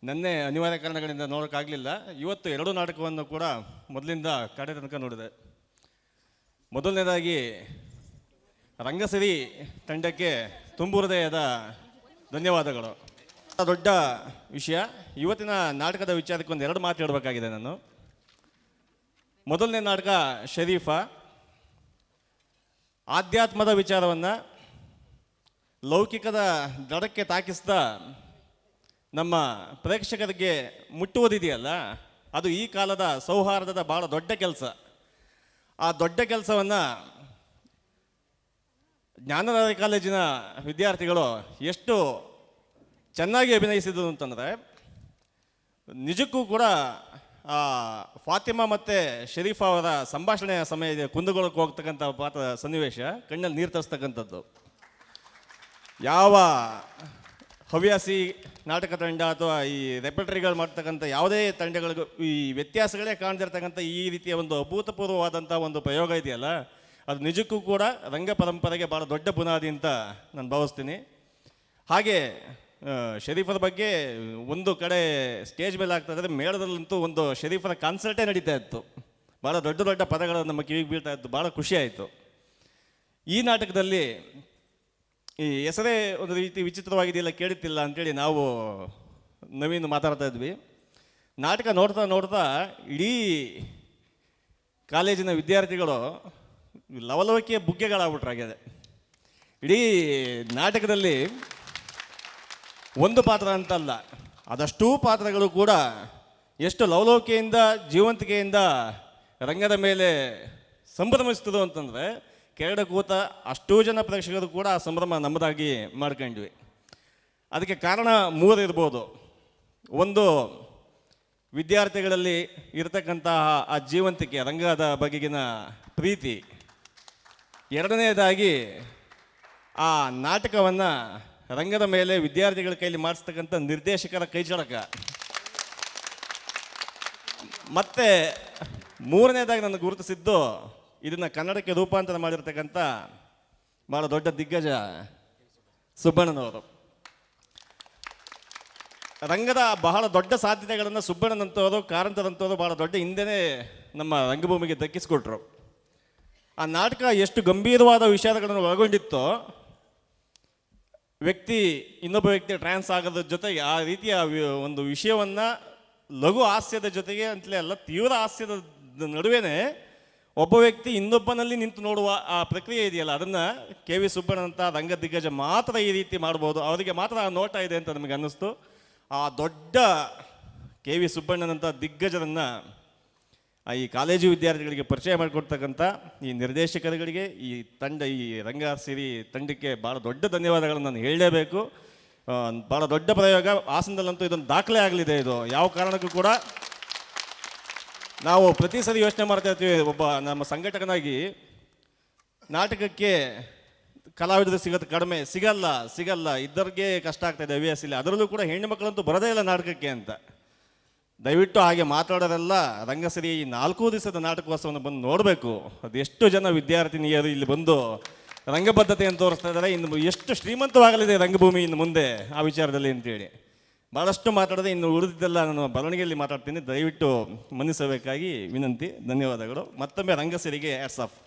ನನ್ನೇ ಅನಿವಾರ್ಯ ಕಾರಣಗಳಿಂದ ನೋಡೋಕ್ಕಾಗಲಿಲ್ಲ. ಇವತ್ತು 2 ನಾಟಕವನ್ನು ಕೂಡ ಮೊದಲಿಂದ ಕಡೆ ತನಕ ನೋಡಿದೆ. ಮೊದಲನೇದಾಗಿ ರಂಗಸಿರಿ ತಂಡಕ್ಕೆ ತುಂಬು ಹೃದಯದ ಧನ್ಯವಾದಗಳು. ದೊಡ್ಡ ವಿಷಯ. ಇವತ್ತಿನ ನಾಟಕದ ವಿಚಾರಕ್ಕೆ 2 ಮಾತು ಹೇಳಬೇಕಾಗಿದೆ ನಾನು. ಮೊದಲನೇ ನಾಟಕ ಶರೀಫ. ಆಧ್ಯಾತ್ಮದ ವಿಚಾರವನ್ನು ಲೌಕಿಕದ ದಡಕ್ಕೆ ತಾಕಿಸಿದ ನಮ್ಮ ಪ್ರೇಕ್ಷಕರಿಗೆ ಮುಟ್ಟುವುದಿದೆಯಲ್ಲ, ಅದು ಈ ಕಾಲದ ಸೌಹಾರ್ದದ ಭಾಳ ದೊಡ್ಡ ಕೆಲಸ. ಆ ದೊಡ್ಡ ಕೆಲಸವನ್ನು ಜ್ಞಾನರಾಯ ಕಾಲೇಜಿನ ವಿದ್ಯಾರ್ಥಿಗಳು ಎಷ್ಟು ಚೆನ್ನಾಗಿ ಅಭಿನಯಿಸಿದರು ಅಂತಂದರೆ, ನಿಜಕ್ಕೂ ಕೂಡ ಫಾತಿಮಾ ಮತ್ತು ಶರೀಫಾ ಅವರ ಸಂಭಾಷಣೆಯ ಸಮಯ ಕುಂದುಗೊಳಕ್ಕೆ ಹೋಗ್ತಕ್ಕಂಥ ಪಾತ್ರ ಸನ್ನಿವೇಶ ಕಣ್ಣಲ್ಲಿ ನೀರು ತರಿಸ್ತಕ್ಕಂಥದ್ದು. ಯಾವ ಹವ್ಯಾಸಿ ನಾಟಕ ತಂಡ ಅಥವಾ ಈ ರೆಪರ್ಟರಿಗಳು ಮಾಡ್ತಕ್ಕಂಥ ಯಾವುದೇ ತಂಡಗಳಿಗೂ ಈ ವ್ಯತ್ಯಾಸಗಳೇ ಕಾಣ್ದಿರ್ತಕ್ಕಂಥ ಈ ರೀತಿಯ ಒಂದು ಅಭೂತಪೂರ್ವವಾದಂಥ ಒಂದು ಪ್ರಯೋಗ ಇದೆಯಲ್ಲ, ಅದು ನಿಜಕ್ಕೂ ಕೂಡ ರಂಗ ಪರಂಪರೆಗೆ ಭಾಳ ದೊಡ್ಡ ಬುನಾದಿ ಅಂತ ನಾನು ಭಾವಿಸ್ತೀನಿ. ಹಾಗೆ ಶರೀಫರ ಬಗ್ಗೆ ಒಂದು ಕಡೆ ಸ್ಟೇಜ್ ಮೇಲೆ ಆಗ್ತಾ ಇದ್ದರೆ ಮೇಳದಲ್ಲಂತೂ ಒಂದು ಶರೀಫರ ಕಾನ್ಸರ್ಟೇ ನಡೀತಾ ಇತ್ತು. ಭಾಳ ದೊಡ್ಡ ದೊಡ್ಡ ಪದಗಳು ನಮ್ಮ ಕಿವಿಗೆ ಬೀಳ್ತಾ ಇತ್ತು, ಭಾಳ ಖುಷಿಯಾಯಿತು. ಈ ನಾಟಕದಲ್ಲಿ ಈ ಹೆಸರೇ ಒಂದು ರೀತಿ ವಿಚಿತ್ರವಾಗಿದೆಯಲ್ಲ, ಕೇಳುತ್ತಿಲ್ಲ ಅಂತೇಳಿ ನಾವು ನವೀನ್ ಮಾತಾಡ್ತಾ ಇದ್ವಿ. ನಾಟಕ ನೋಡ್ತಾ ನೋಡ್ತಾ ಇಡೀ ಕಾಲೇಜಿನ ವಿದ್ಯಾರ್ಥಿಗಳು ಲವಲವಿಕೆಯ ಬುಗ್ಗೆಗಳಾಗ್ಬಿಟ್ರಾಗಿದೆ. ಇಡೀ ನಾಟಕದಲ್ಲಿ ಒಂದು ಪಾತ್ರ ಅಂತಲ್ಲ, ಅದಷ್ಟೂ ಪಾತ್ರಗಳು ಕೂಡ ಎಷ್ಟು ಲವಲವಿಕೆಯಿಂದ ಜೀವಂತಿಕೆಯಿಂದ ರಂಗದ ಮೇಲೆ ಸಂಭ್ರಮಿಸ್ತದೋ ಅಂತಂದರೆ ಕೆರಡ ಕೂತ ಅಷ್ಟೂ ಜನ ಪ್ರೇಕ್ಷಕರು ಕೂಡ ಆ ಸಂಭ್ರಮ ನಮ್ಮದಾಗಿ ಮಾಡ್ಕೊಂಡ್ವಿ. ಅದಕ್ಕೆ ಕಾರಣ 3 ಇರ್ಬೋದು. ಒಂದು, ವಿದ್ಯಾರ್ಥಿಗಳಲ್ಲಿ ಇರತಕ್ಕಂತಹ ಆ ಜೀವಂತಿಕೆ, ರಂಗದ ಬಗೆಗಿನ ಪ್ರೀತಿ. ಎರಡನೇದಾಗಿ ಆ ನಾಟಕವನ್ನು ರಂಗದ ಮೇಲೆ ವಿದ್ಯಾರ್ಥಿಗಳ ಕೈಲಿ ಮಾಡಿಸ್ತಕ್ಕಂಥ ನಿರ್ದೇಶಕರ ಕೈಚಳಕ. ಮತ್ತು ಮೂರನೇದಾಗಿ ನನಗೆ ಗುರುತಿಸಿದ್ದು ಇದನ್ನು ಕನ್ನಡಕ್ಕೆ ರೂಪಾಂತರ ಮಾಡಿರ್ತಕ್ಕಂಥ ಭಾಳ ದೊಡ್ಡ ದಿಗ್ಗಜ ಸುಬ್ಬಣ್ಣನವರು. ರಂಗದ ಬಹಳ ದೊಡ್ಡ ಸಾಧ್ಯತೆಗಳನ್ನು ಸುಬ್ಬಣ್ಣನಂತವರು, ಕಾರಂತರಂತವರು ಭಾಳ ದೊಡ್ಡ ಹಿಂದೆನೇ ನಮ್ಮ ರಂಗಭೂಮಿಗೆ ದಕ್ಕಿಸಿಕೊಟ್ರು. ಆ ನಾಟಕ ಎಷ್ಟು ಗಂಭೀರವಾದ ವಿಷಯಗಳನ್ನು ಒಳಗೊಂಡಿತ್ತೋ, ವ್ಯಕ್ತಿ ಇನ್ನೊಬ್ಬ ವ್ಯಕ್ತಿ ಟ್ರಾನ್ಸ್ ಆಗೋದ್ರ ಜೊತೆಗೆ ಆ ರೀತಿಯ ಒಂದು ವಿಷಯವನ್ನು ಲಘು ಹಾಸ್ಯದ ಜೊತೆಗೆ ಅಂತಲೇ ಅಲ್ಲ, ತೀವ್ರ ಹಾಸ್ಯದ ನಡುವೆನೇ ಒಬ್ಬ ವ್ಯಕ್ತಿ ಇನ್ನೊಬ್ಬನಲ್ಲಿ ನಿಂತು ನೋಡುವ ಆ ಪ್ರಕ್ರಿಯೆ ಇದೆಯಲ್ಲ, ಅದನ್ನು ಕೆ.ವಿ. ಸುಬ್ಬಣ್ಣನಂಥ ರಂಗ ದಿಗ್ಗಜ ಮಾತ್ರ ಈ ರೀತಿ ಮಾಡ್ಬೋದು, ಅವರಿಗೆ ಮಾತ್ರ ಆ ನೋಟ ಇದೆ ಅಂತ ನಮಗೆ ಅನ್ನಿಸ್ತು. ಆ ದೊಡ್ಡ ಕೆ.ವಿ. ಸುಬ್ಬಣ್ಣನಂಥ ದಿಗ್ಗಜರನ್ನು ಈ ಕಾಲೇಜು ವಿದ್ಯಾರ್ಥಿಗಳಿಗೆ ಪರಿಚಯ ಮಾಡಿಕೊಡ್ತಕ್ಕಂಥ ಈ ನಿರ್ದೇಶಕರುಗಳಿಗೆ, ಈ ತಂಡ, ಈ ರಂಗ ಸಿರಿ ತಂಡಕ್ಕೆ ಭಾಳ ದೊಡ್ಡ ಧನ್ಯವಾದಗಳನ್ನು ನಾನು ಹೇಳಲೇಬೇಕು. ಭಾಳ ದೊಡ್ಡ ಪ್ರಯೋಗ. ಹಾಸನದಲ್ಲಂತೂ ಇದೊಂದು ದಾಖಲೆ ಆಗಲಿದೆ. ಇದು ಯಾವ ಕಾರಣಕ್ಕೂ ಕೂಡ ನಾವು ಪ್ರತಿ ಸರಿ ಯೋಚನೆ ಮಾಡ್ತಾ ಇರ್ತೀವಿ, ಒಬ್ಬ ನಮ್ಮ ಸಂಘಟಕನಾಗಿ ನಾಟಕಕ್ಕೆ ಕಲಾವಿದರು ಸಿಗೋದು ಕಡಿಮೆ, ಸಿಗಲ್ಲ ಇದ್ದವ್ರಿಗೆ ಕಷ್ಟ ಆಗ್ತಾಯಿದೆ ಹವ್ಯಾಸಿಲ್ಲ. ಅದರಲ್ಲೂ ಕೂಡ ಹೆಣ್ಣು ಮಕ್ಕಳಂತೂ ಬರೋದೇ ಇಲ್ಲ ನಾಟಕಕ್ಕೆ ಅಂತ. ದಯವಿಟ್ಟು ಹಾಗೆ ಮಾತಾಡೋರೆಲ್ಲ ರಂಗಸಿರಿ ಈ 4 ದಿವಸದ ನಾಟಕೋತ್ಸವವನ್ನು ಬಂದು ನೋಡಬೇಕು. ಅದೆಷ್ಟು ಜನ ವಿದ್ಯಾರ್ಥಿನಿಯರು ಇಲ್ಲಿ ಬಂದು ರಂಗಬದ್ಧತೆಯನ್ನು ತೋರಿಸ್ತಾ ಇದ್ದಾರೆ. ಇನ್ನು ಎಷ್ಟು ಶ್ರೀಮಂತವಾಗಲಿದೆ ರಂಗಭೂಮಿ ಇನ್ನು ಮುಂದೆ ಆ ವಿಚಾರದಲ್ಲಿ ಅಂತೇಳಿ ಭಾಳಷ್ಟು ಮಾತಾಡೋದೆ. ಇನ್ನು ಉಳಿದಿದ್ದೆಲ್ಲ ನಾನು ಬರವಣಿಗೆಯಲ್ಲಿ ಮಾತಾಡ್ತೀನಿ, ದಯವಿಟ್ಟು ಮನ್ನಿಸಬೇಕಾಗಿ ವಿನಂತಿ. ಧನ್ಯವಾದಗಳು. ಮತ್ತೊಮ್ಮೆ ರಂಗಸಿರಿಗೆ ಹ್ಯಾಟ್ಸ್ ಆಫ್.